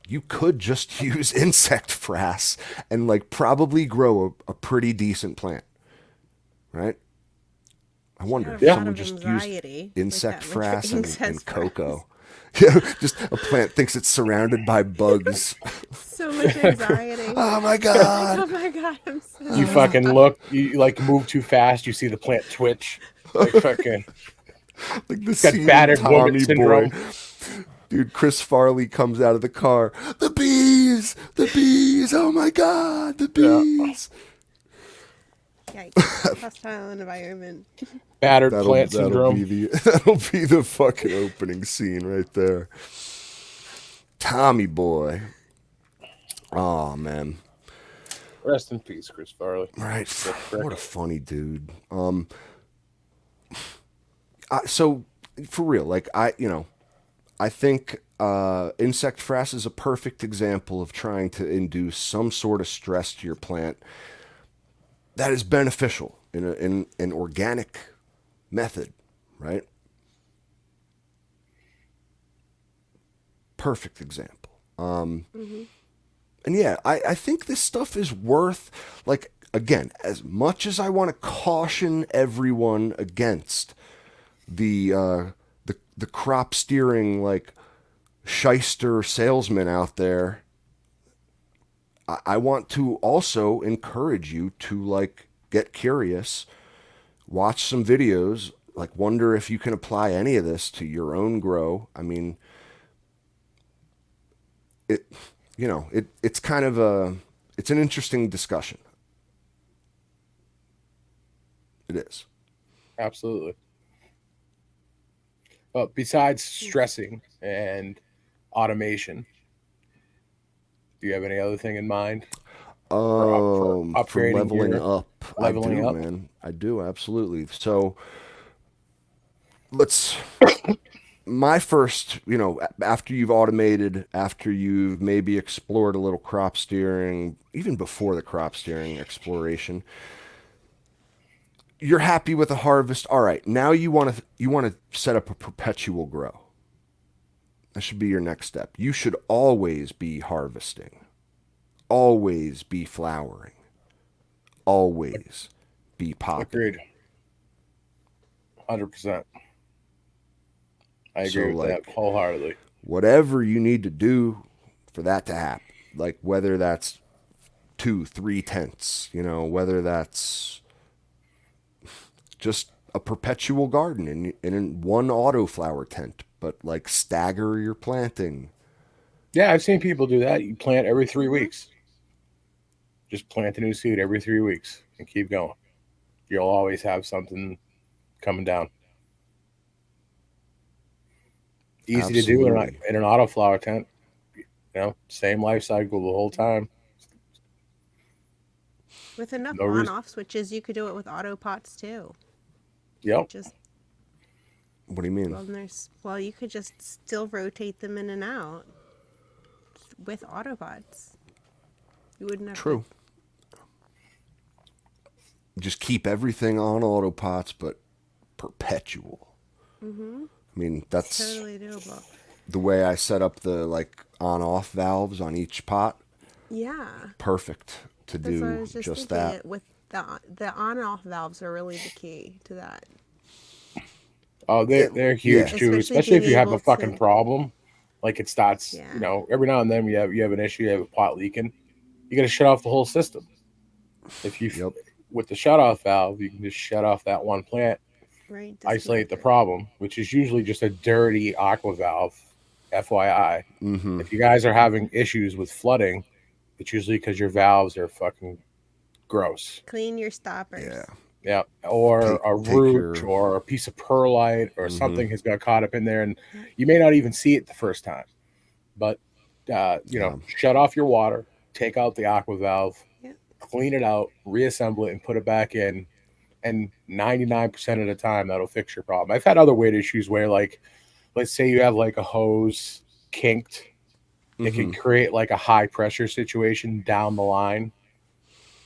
you could just use insect frass and like probably grow a pretty decent plant, right? I wonder if Yeah. someone just used insect frass and cocoa. Just a plant thinks it's surrounded by bugs. So much anxiety. Oh my god! Oh my god, I'm so You fucking look, you like move too fast, you see the plant twitch. Like fucking Like the got scene in battered woman Tommy syndrome. Boy. Dude, Chris Farley comes out of the car. The bees! The bees! Oh my god! The bees! Yikes. Hostile environment. Battered plant That'll syndrome. that'll be the fucking opening scene right there. Tommy Boy. Oh man. Rest in peace, Chris Farley. Right. What a funny dude. So for real, like I think insect frass is a perfect example of trying to induce some sort of stress to your plant that is beneficial in an organic method, right? Perfect example. And yeah, I think this stuff is worth, like, again, as much as I want to caution everyone against the crop steering, like, shyster salesman out there, I want to also encourage you to, like, get curious, watch some videos, like, wonder if you can apply any of this to your own grow. I mean, it's kind of it's an interesting discussion. It is. Absolutely. Well, besides stressing and automation, do you have any other thing in mind? For upgrading leveling your- up. leveling I do, up? man. I do, absolutely. So let's my first, after you've automated, after you've maybe explored a little crop steering, even before the crop steering exploration, you're happy with the harvest. All right, now you want to set up a perpetual grow. That should be your next step. You should always be harvesting, always be flowering, always be popping. Agreed. 100%. I agree with that wholeheartedly. Whatever you need to do for that to happen, like whether that's 2-3 tenths, whether that's just a perpetual garden in one autoflower tent, but like stagger your planting. Yeah, I've seen people do that. You plant every 3 weeks. Just plant a new seed every 3 weeks and keep going. You'll always have something coming down. Easy to do Absolutely. in an autoflower tent. Same life cycle the whole time. With enough No reason. on-off switches, you could do it with auto pots too. Yep. Just What do you mean? you could just still rotate them in and out with auto pots. You wouldn't have True. Just keep everything on autopots, but perpetual. Mm-hmm. I mean, It's that's totally doable. the way I set up the like on-off valves on each pot. Yeah, Perfect to that's what I do was just just thinking. that. With the on-off valves are really the key to that, Oh, they're Yeah. huge too, especially especially being if you have a able fucking to. problem. Like it starts, Yeah. every now and then you have an issue, you have a pot leaking. You got to shut off the whole system. If you Yep. with the shut off valve, you can just shut off that one plant, Right. isolate Disconnect the it. problem, which is usually just a dirty aqua valve. FYI, Mm-hmm. if you guys are having issues with flooding, it's usually because your valves are fucking gross. Clean your Yeah. stoppers. Yeah, or a Take root your. or a piece of perlite or Mm-hmm. something has got caught up in there, and Yep. you may not even see it the first time. But Yeah. shut off your water, take out the aqua valve, Yep. clean it out, reassemble it, and put it back in. And 99% of the time, that'll fix your problem. I've had other weird issues where, like, let's say you have like a hose kinked, it can Mm-hmm. create like a high pressure situation down the line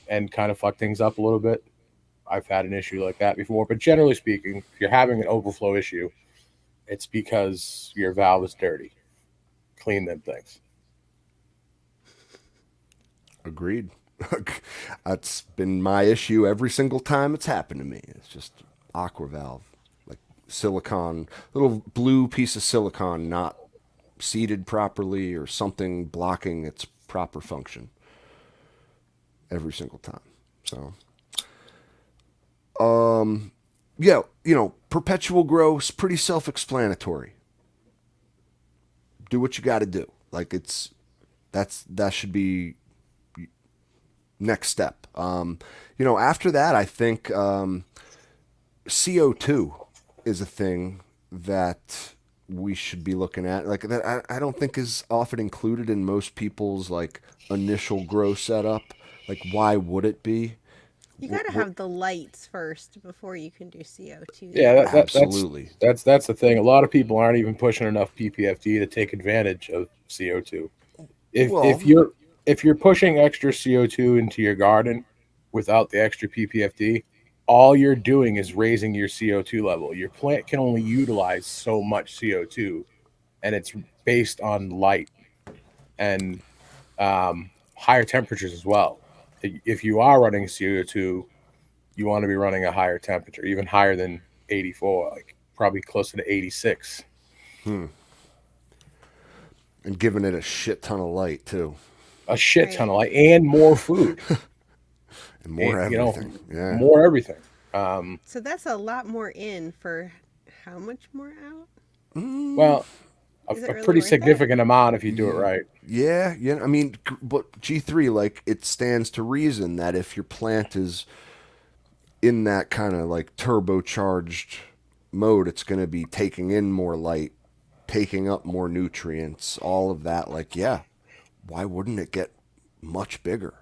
and kind of fuck things up a little bit. I've had an issue like that before, but generally speaking, if you're having an overflow issue, it's because your valve is dirty. Clean them things. Agreed. That's been my issue every single time it's happened to me. It's just aqua valve, like silicon, little blue piece of silicon not seated properly or something blocking its proper function every single time. So, yeah, perpetual growth's pretty self-explanatory. Do what you got to do. Like that should be next step. After that, I think CO2 is a thing that we should be looking at. Like that, I don't think is often included in most people's like initial grow setup. Like, why would it be? You got to have the lights first before you can do CO2. Yeah, Though. Absolutely. that's the thing. A lot of people aren't even pushing enough PPFD to take advantage of CO2. If Well, if you're if you're pushing extra CO2 into your garden without the extra PPFD, all you're doing is raising your CO2 level. Your plant can only utilize so much CO2, and it's based on light and higher temperatures as well. If you are running CO2, you want to be running a higher temperature, even higher than 84, like probably closer to 86. and giving it a shit ton of light too, A shit ton Right. of light and more food, and more and, everything. Yeah. more everything. So that's a lot more in for how much more out? Well, Is it a really pretty worth it? significant amount if you do it right. Yeah, yeah. I mean, but G3, like, it stands to reason that if your plant is in that kind of like turbocharged mode, it's going to be taking in more light, taking up more nutrients, all of that. Like, yeah, why wouldn't it get much bigger?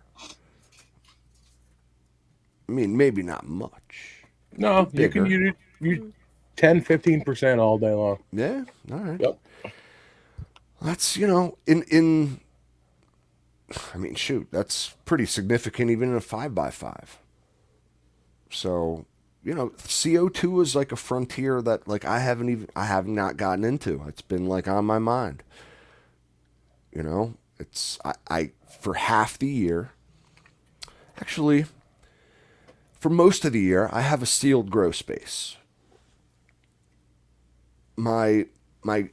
I mean, maybe not much. No, you can Bigger. use 10-15% all day long. Yeah, all right. Yep. That's, in I mean, shoot, that's pretty significant even in a 5x5. So, CO2 is like a frontier that like I have not gotten into. It's been like on my mind. It's I for half the year. Actually, for most of the year, I have a sealed grow space. My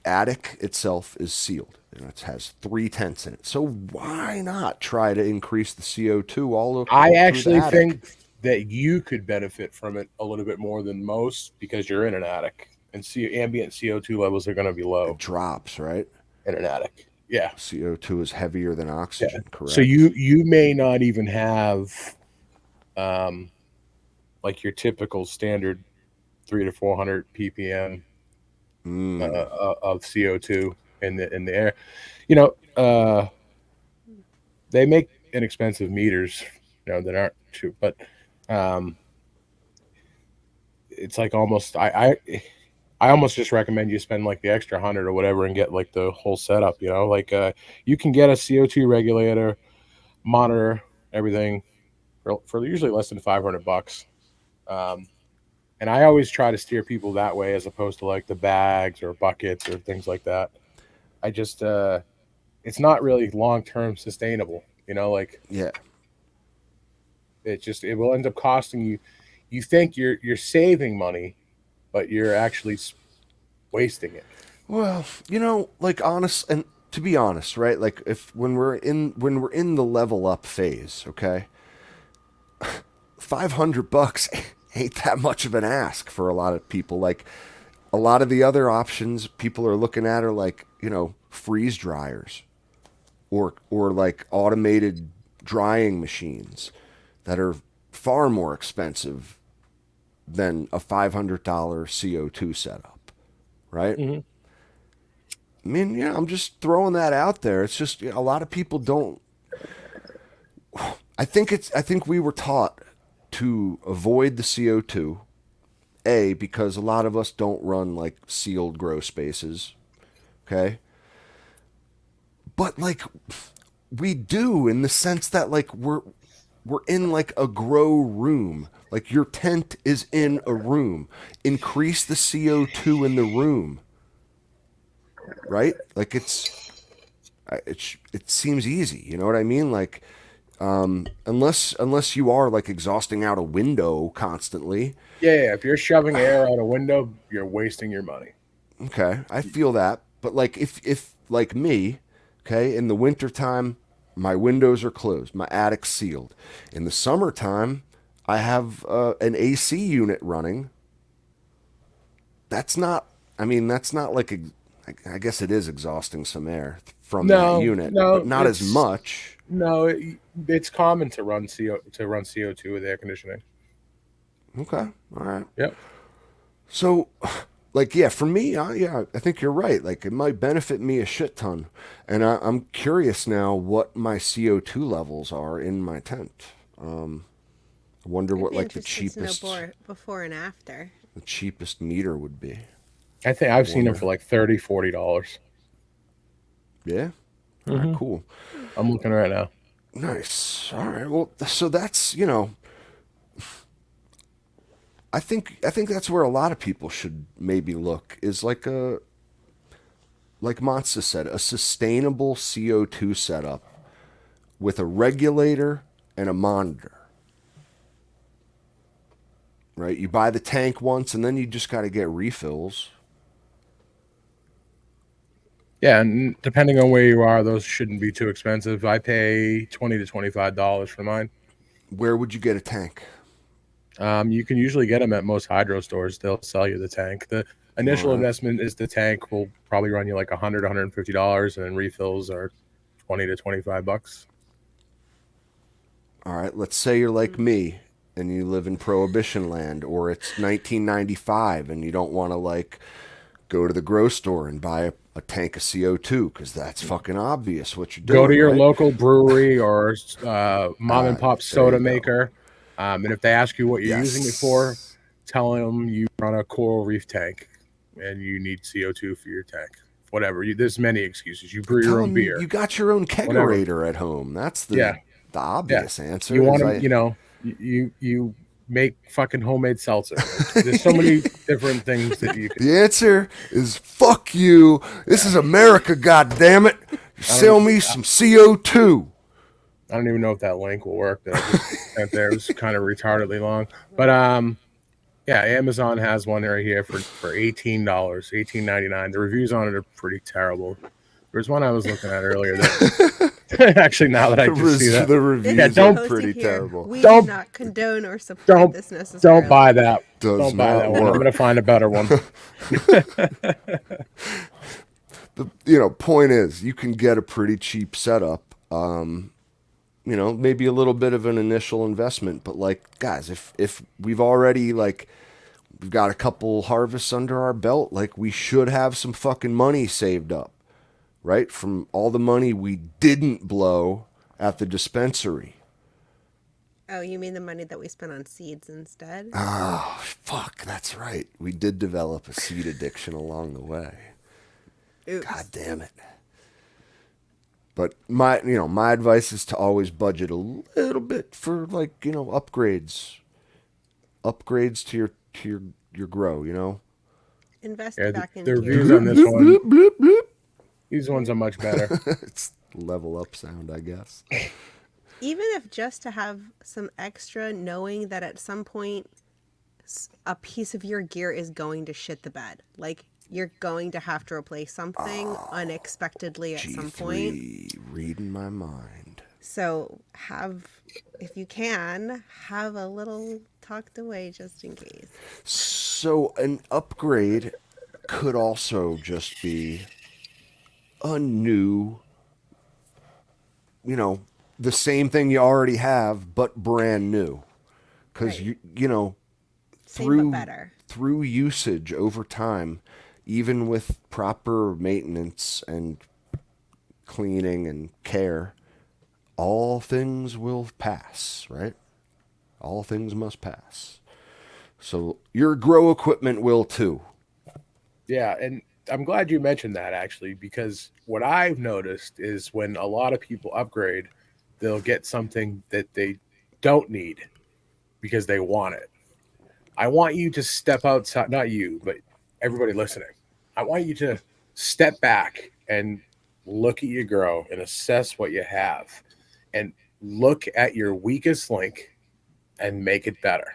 attic itself is sealed. It has 3 tents in it. So why not try to increase the CO2 all I through the actually attic? think that you could benefit from it a little bit more than most because you're in an attic and ambient CO2 levels are going to be low It drops, right? in an attic. Yeah. CO2 is heavier than Yeah. oxygen, So correct? you may not even have um, like your typical standard 300 to 400 ppm of CO2 in the air. You know, they make inexpensive meters, that aren't true, but um, it's like almost I almost just recommend you spend like the extra 100 or whatever and get like the whole setup. Like you can get a CO2 regulator, monitor everything for usually less than $500. Um, and I always try to steer people that way as opposed to like the bags or buckets or things like that. I just it's not really long term sustainable. Like Yeah. it will end up costing you. You think you're saving money, but you're actually wasting it. Well, like honest and to be honest, right? Like if when we're in the level up phase, okay, $500 ain't that much of an ask for a lot of people. Like a lot of the other options people are looking at are like freeze dryers or like automated drying machines that are far more expensive than a $500 CO2 setup, right? Mm-hmm. I mean, I'm just throwing that out there. It's just a lot of people don't. I think we were taught to avoid the CO2. Because a lot of us don't run like sealed grow spaces, okay? But like we do in the sense that like we're in like a grow room. Like your tent is in a room. Increase the CO2 in the room, right? Like it seems easy. You know what I mean? Like unless you are like exhausting out a window constantly. Yeah. If you're shoving air out a window, you're wasting your money. Okay, I feel that. But like if like me, okay, in the wintertime, my windows are closed, my attic's sealed. In the summertime, I have an AC unit running. That's not. I mean, that's not like. I guess it is exhausting some air from that No, unit, but no, not as much. no. It's common to run CO2 with air conditioning. Okay, all right. Yep. So, like, yeah, for me, I think you're right. Like, it might benefit me a shit ton, and I'm curious now what my CO2 levels are in my tent. I wonder I'd what be like interested to know before and after. the cheapest meter would be. I think I've seen them Wonder. for like $30, $40. Yeah. All right. Mm-hmm. Cool. I'm looking right now. Nice. All right. Well, so that's I think that's where a lot of people should maybe look is like Matza said, a sustainable CO2 setup with a regulator and a monitor. Right? You buy the tank once and then you just got to get refills. Yeah, and depending on where you are, those shouldn't be too expensive. I pay $20 to $25 for mine. Where would you get a tank? You can usually get them at most hydro stores. They'll sell you the tank. The All initial right. investment is the tank will probably run you like $100, $150, and then refills are $20 to $25. All right. Let's say you're like me and you live in Prohibition land or it's 1995 and you don't want to like go to the grocery store and buy a tank of CO2 because that's fucking obvious what you're Go to doing, your right? local brewery or mom and pop There you soda go. maker, and if they ask you what you're using it for, Yes. tell them you run a coral reef tank and you need CO2 for your tank. Whatever. There's many excuses. You brew your Tell own them beer. you got your own Whatever. kegerator at home. That's Yeah. the Yeah. obvious answer. You want Is to, I you make fucking homemade seltzer. There's so many different things that you can. the answer is fuck you. This is America, goddammit. Sell me some CO2. I don't even know if that link will work that I just sent there. It was kind of retardedly long, but yeah, Amazon has one right here for $18, $18.99. The reviews on it are pretty terrible. There's one I was looking at earlier that Actually, now that I just see that, The This reviews is don't- are pretty posted here. terrible. We Don't- do not condone or support this necessarily. don't buy that. Does Don't buy not that one. I'm work. gonna find a better one. The point is, you can get a pretty cheap setup. Maybe a little bit of an initial investment, but like, guys, if we've already like we've got a couple harvests under our belt, like we should have some fucking money saved up, right? From all the money we didn't blow at the dispensary. Oh, you mean the money that we spent on seeds instead? Oh, fuck, that's right. We did develop a seed addiction along the way. Oops. God damn it. But my advice is to always budget a little bit for like, upgrades. Upgrades to your grow, Invest Yeah, back the into reviews your on this one, Bloop, bloop, bloop. these ones are much better. It's level up sound, I guess. Even if just to have some extra knowing that at some point a piece of your gear is going to shit the bed. Like you're going to have to replace something unexpectedly at some point. G3, reading my mind. So if you can, have a little tucked away just in case. So an upgrade could also just be a new, the same thing you already have, but brand new. Because, Right. through Same but better. through usage over time, even with proper maintenance and cleaning and care, all things will pass, right? All things must pass. So your grow equipment will too. Yeah, and I'm glad you mentioned that actually, because what I've noticed is when a lot of people upgrade, they'll get something that they don't need because they want it. I want you to step outside, not you, but everybody listening. I want you to step back and look at your grow and assess what you have and look at your weakest link and make it better.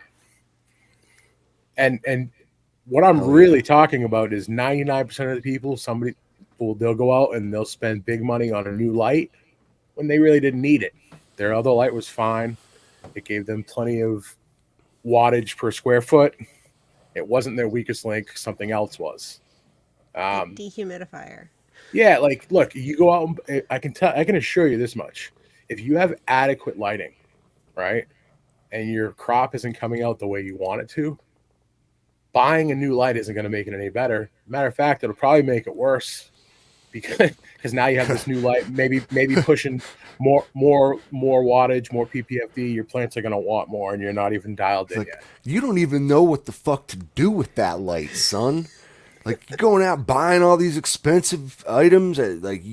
And what I'm Hell really yeah. talking about is 99% of the people, they'll go out and they'll spend big money on a new light when they really didn't need it. Their other light was fine. It gave them plenty of wattage per square foot. It wasn't their weakest link. Something else was. Dehumidifier. Yeah, like look, you go out. I can assure you this much: if you have adequate lighting, right, and your crop isn't coming out the way you want it to, buying a new light isn't going to make it any better. Matter of fact, it'll probably make it worse because now you have this new light, maybe pushing more wattage, more ppfd. Your plants are going to want more, and you're not even dialed in Like, yet. you don't even know what the fuck to do with that light, son. Like, you're going out buying all these expensive items. Like,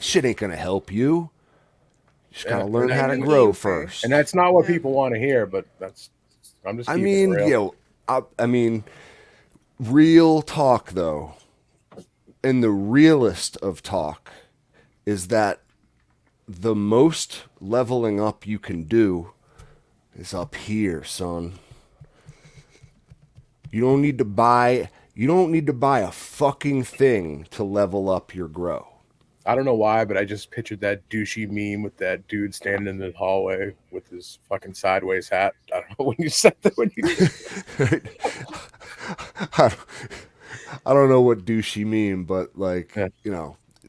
shit ain't gonna help you. You just gotta Yeah, learn and how to Learn the grow game first. And that's not what Yeah. people want to hear, but I'm just I keeping mean, it real. I mean, real talk though, and the realest of talk is that the most leveling up you can do is up here, son. You don't need to buy a fucking thing to level up your grow. I don't know why, but I just pictured that douchey meme with that dude standing in the hallway with his fucking sideways hat. I don't know when you said that. I don't know what douche you mean, but like, Yeah.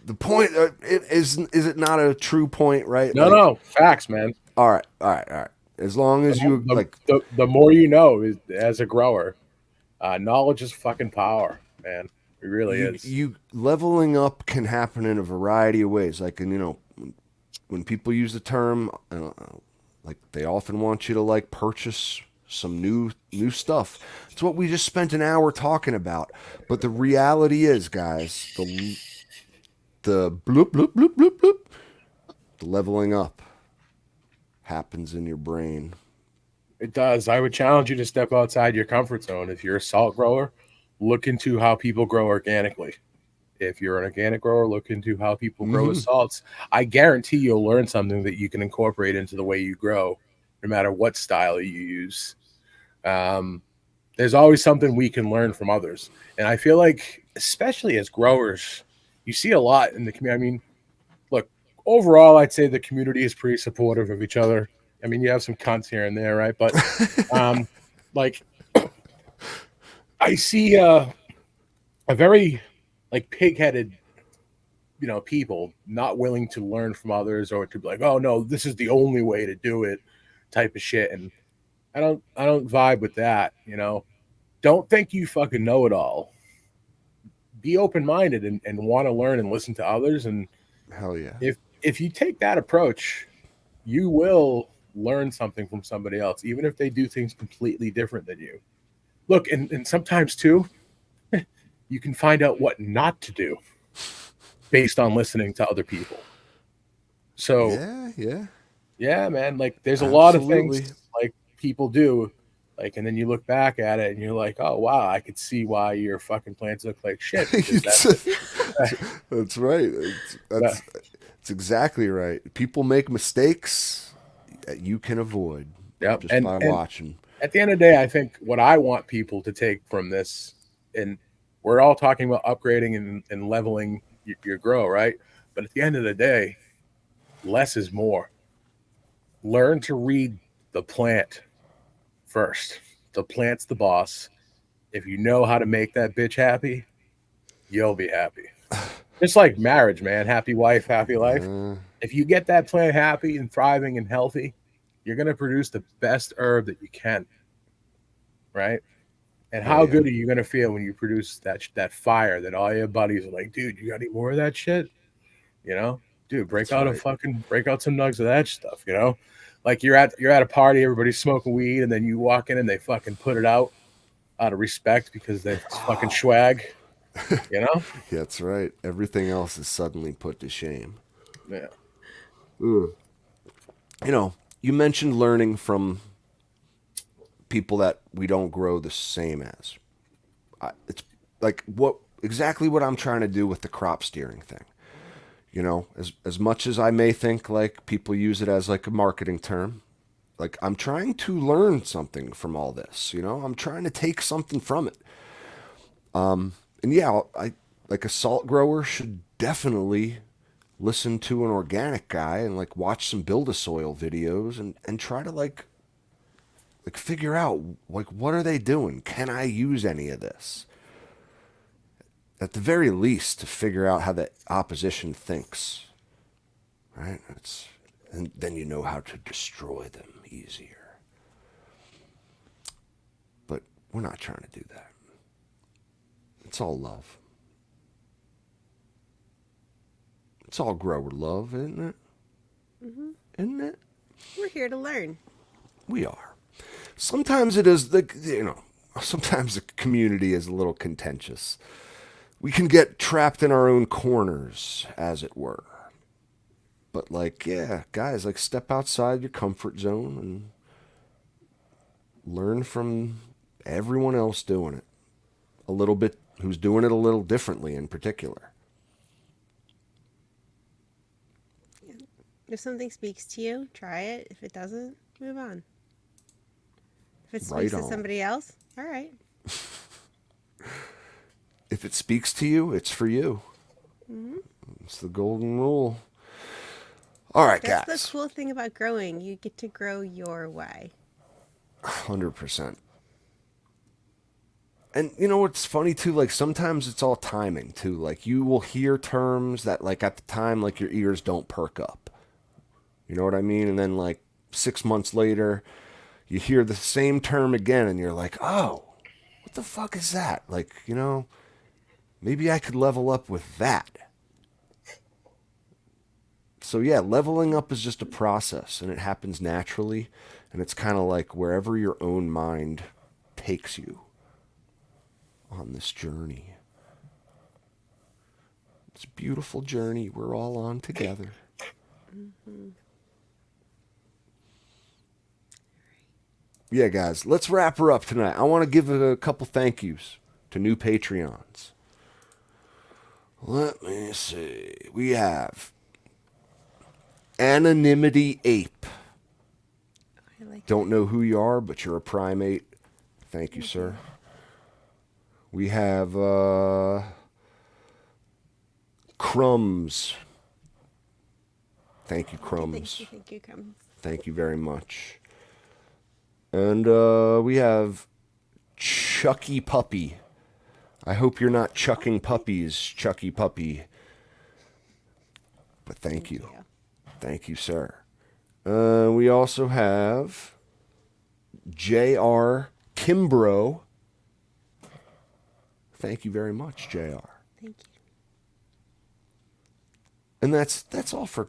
the point is it not a true point, right? No, Like, no, facts, man. all right. As long as you like, The more you know is as a grower, knowledge is fucking power, man. It really is. you leveling up can happen in a variety of ways. Like, and when people use the term, like they often want you to like purchase some new stuff. It's what we just spent an hour talking about. But the reality is, guys, the bloop bloop bloop bloop bloop, the leveling up happens in your brain. It does. I would challenge you to step outside your comfort zone. If you're a salt grower, look into how people grow organically. If you're an organic grower, look into how people grow with salts. I guarantee you'll learn something that you can incorporate into the way you grow, no matter what style you use. There's always something we can learn from others. And I feel like, especially as growers, you see a lot in the community. I mean, look, overall, I'd say the community is pretty supportive of each other. I mean, you have some cunts here and there, right? But um, like I see a very like pig-headed, people not willing to learn from others or to be like, oh no, this is the only way to do it, type of shit. And I don't vibe with that. Don't think you fucking know it all. Be open minded and want to learn and listen to others. And Hell yeah. if you take that approach, you will learn something from somebody else, even if they do things completely different than you. Look, and sometimes too, you can find out what not to do based on listening to other people. So Yeah, yeah. yeah, man, like there's a lot of Absolutely. things like people do, like, and then you look back at it and you're like, oh wow, I could see why your fucking plants look like shit because It's- that's right. that, That's exactly right. People make mistakes that you can avoid yep. just And by and watching. at the end of the day, I think what I want people to take from this, and we're all talking about upgrading and leveling your grow, right? But at the end of the day, less is more. Learn to read the plant first. The plant's the boss. If you know how to make that bitch happy, you'll be happy. Just like marriage, man. Happy wife, happy life. Uh, If you get that plant happy and thriving and healthy, you're going to produce the best herb that you can, right? And hell how yeah. good are you gonna feel when you produce that fire that all your buddies are like, dude, you got any more of that shit? You know, dude, That's right. break out some nugs of that stuff. Like you're at a party, everybody's smoking weed, and then you walk in and they fucking put it out of respect because they're fucking Oh, swag. You know? that's right. Everything else is suddenly put to shame. Yeah. Ugh. You know, you mentioned learning from people that we don't grow the same as. It's like exactly what I'm trying to do with the crop steering thing. As much as I may think like people use it as like a marketing term, like I'm trying to learn something from all this. I'm trying to take something from it. And yeah, I like a salt grower should definitely listen to an organic guy and like watch some build a soil videos and try to like figure out like what are they doing? Can I use any of this? At the very least, to figure out how the opposition thinks, right? And then you know how to destroy them easier. But we're not trying to do that. It's all love. It's all grower love, isn't it? Mm-hmm. Isn't it? We're here to learn. We are. Sometimes it is sometimes the community is a little contentious. We can get trapped in our own corners, as it were. But like, yeah, guys, like step outside your comfort zone and learn from everyone else doing it. A little bit, who's doing it a little differently in particular. If something speaks to you, try it. If it doesn't, move on. If it Right speaks to on. somebody else, all right. If it speaks to you, it's for you. Mm-hmm. It's the golden rule. All right, That's the guys. cool thing about growing. You get to grow your way. 100%. And you know what's funny too? Like sometimes it's all timing too. Like you will hear terms that like at the time like your ears don't perk up. You know what I mean? And then like 6 months later, you hear the same term again and you're like, oh, what the fuck is that? Like, maybe I could level up with that. So yeah, leveling up is just a process and it happens naturally. And it's kind of like wherever your own mind takes you on this journey. It's a beautiful journey we're all on together. Mm-hmm. Yeah, guys, let's wrap her up tonight. I want to give a couple thank yous to new Patreons. Let me see. We have Anonymity Ape. I like Don't that. know who you are, but you're a primate. Thank you, Thank sir. you. We have Crumbs. Thank you, Crumbs. Thank you, Crumbs. Thank you very much. And we have Chucky Puppy. I hope you're not chucking puppies, Chucky Puppy. But thank you. Thank you, sir. We also have J.R. Kimbrough. Thank you very much, J.R. Thank you. And that's all for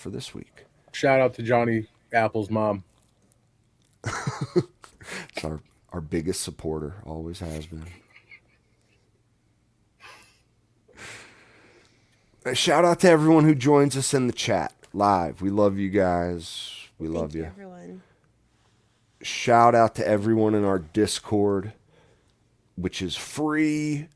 this week. Shout out to Johnny Apple's mom. It's our biggest supporter, always has been. Shout out to everyone who joins us in the chat live. We love you guys. We love you. Everyone. Shout out to everyone in our Discord, which is free.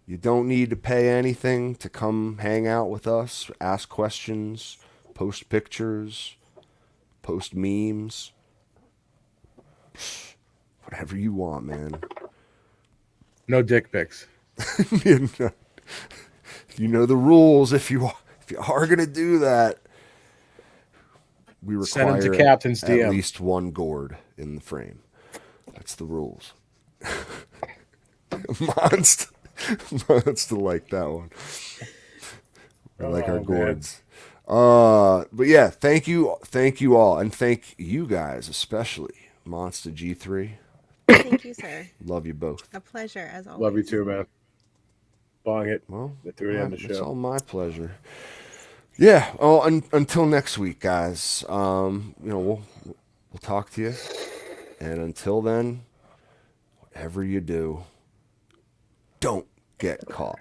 You don't need to pay anything to come hang out with us, ask questions, post pictures, post memes. Whatever you want, man. No dick pics. You know the rules. If you are going to do that, we Send require them to Captain's at DM. least one gourd in the frame. That's the rules. Monster like that one. I like our gourds. But yeah, thank you all, and thank you guys especially, Monster G3. Thank you, sir. Love you both. A pleasure as always. Love you too, man. Bong it. Well, At the end of the it's show. all my pleasure. Yeah. Oh, until next week, guys. We'll talk to you, and until then, whatever you do, don't get caught.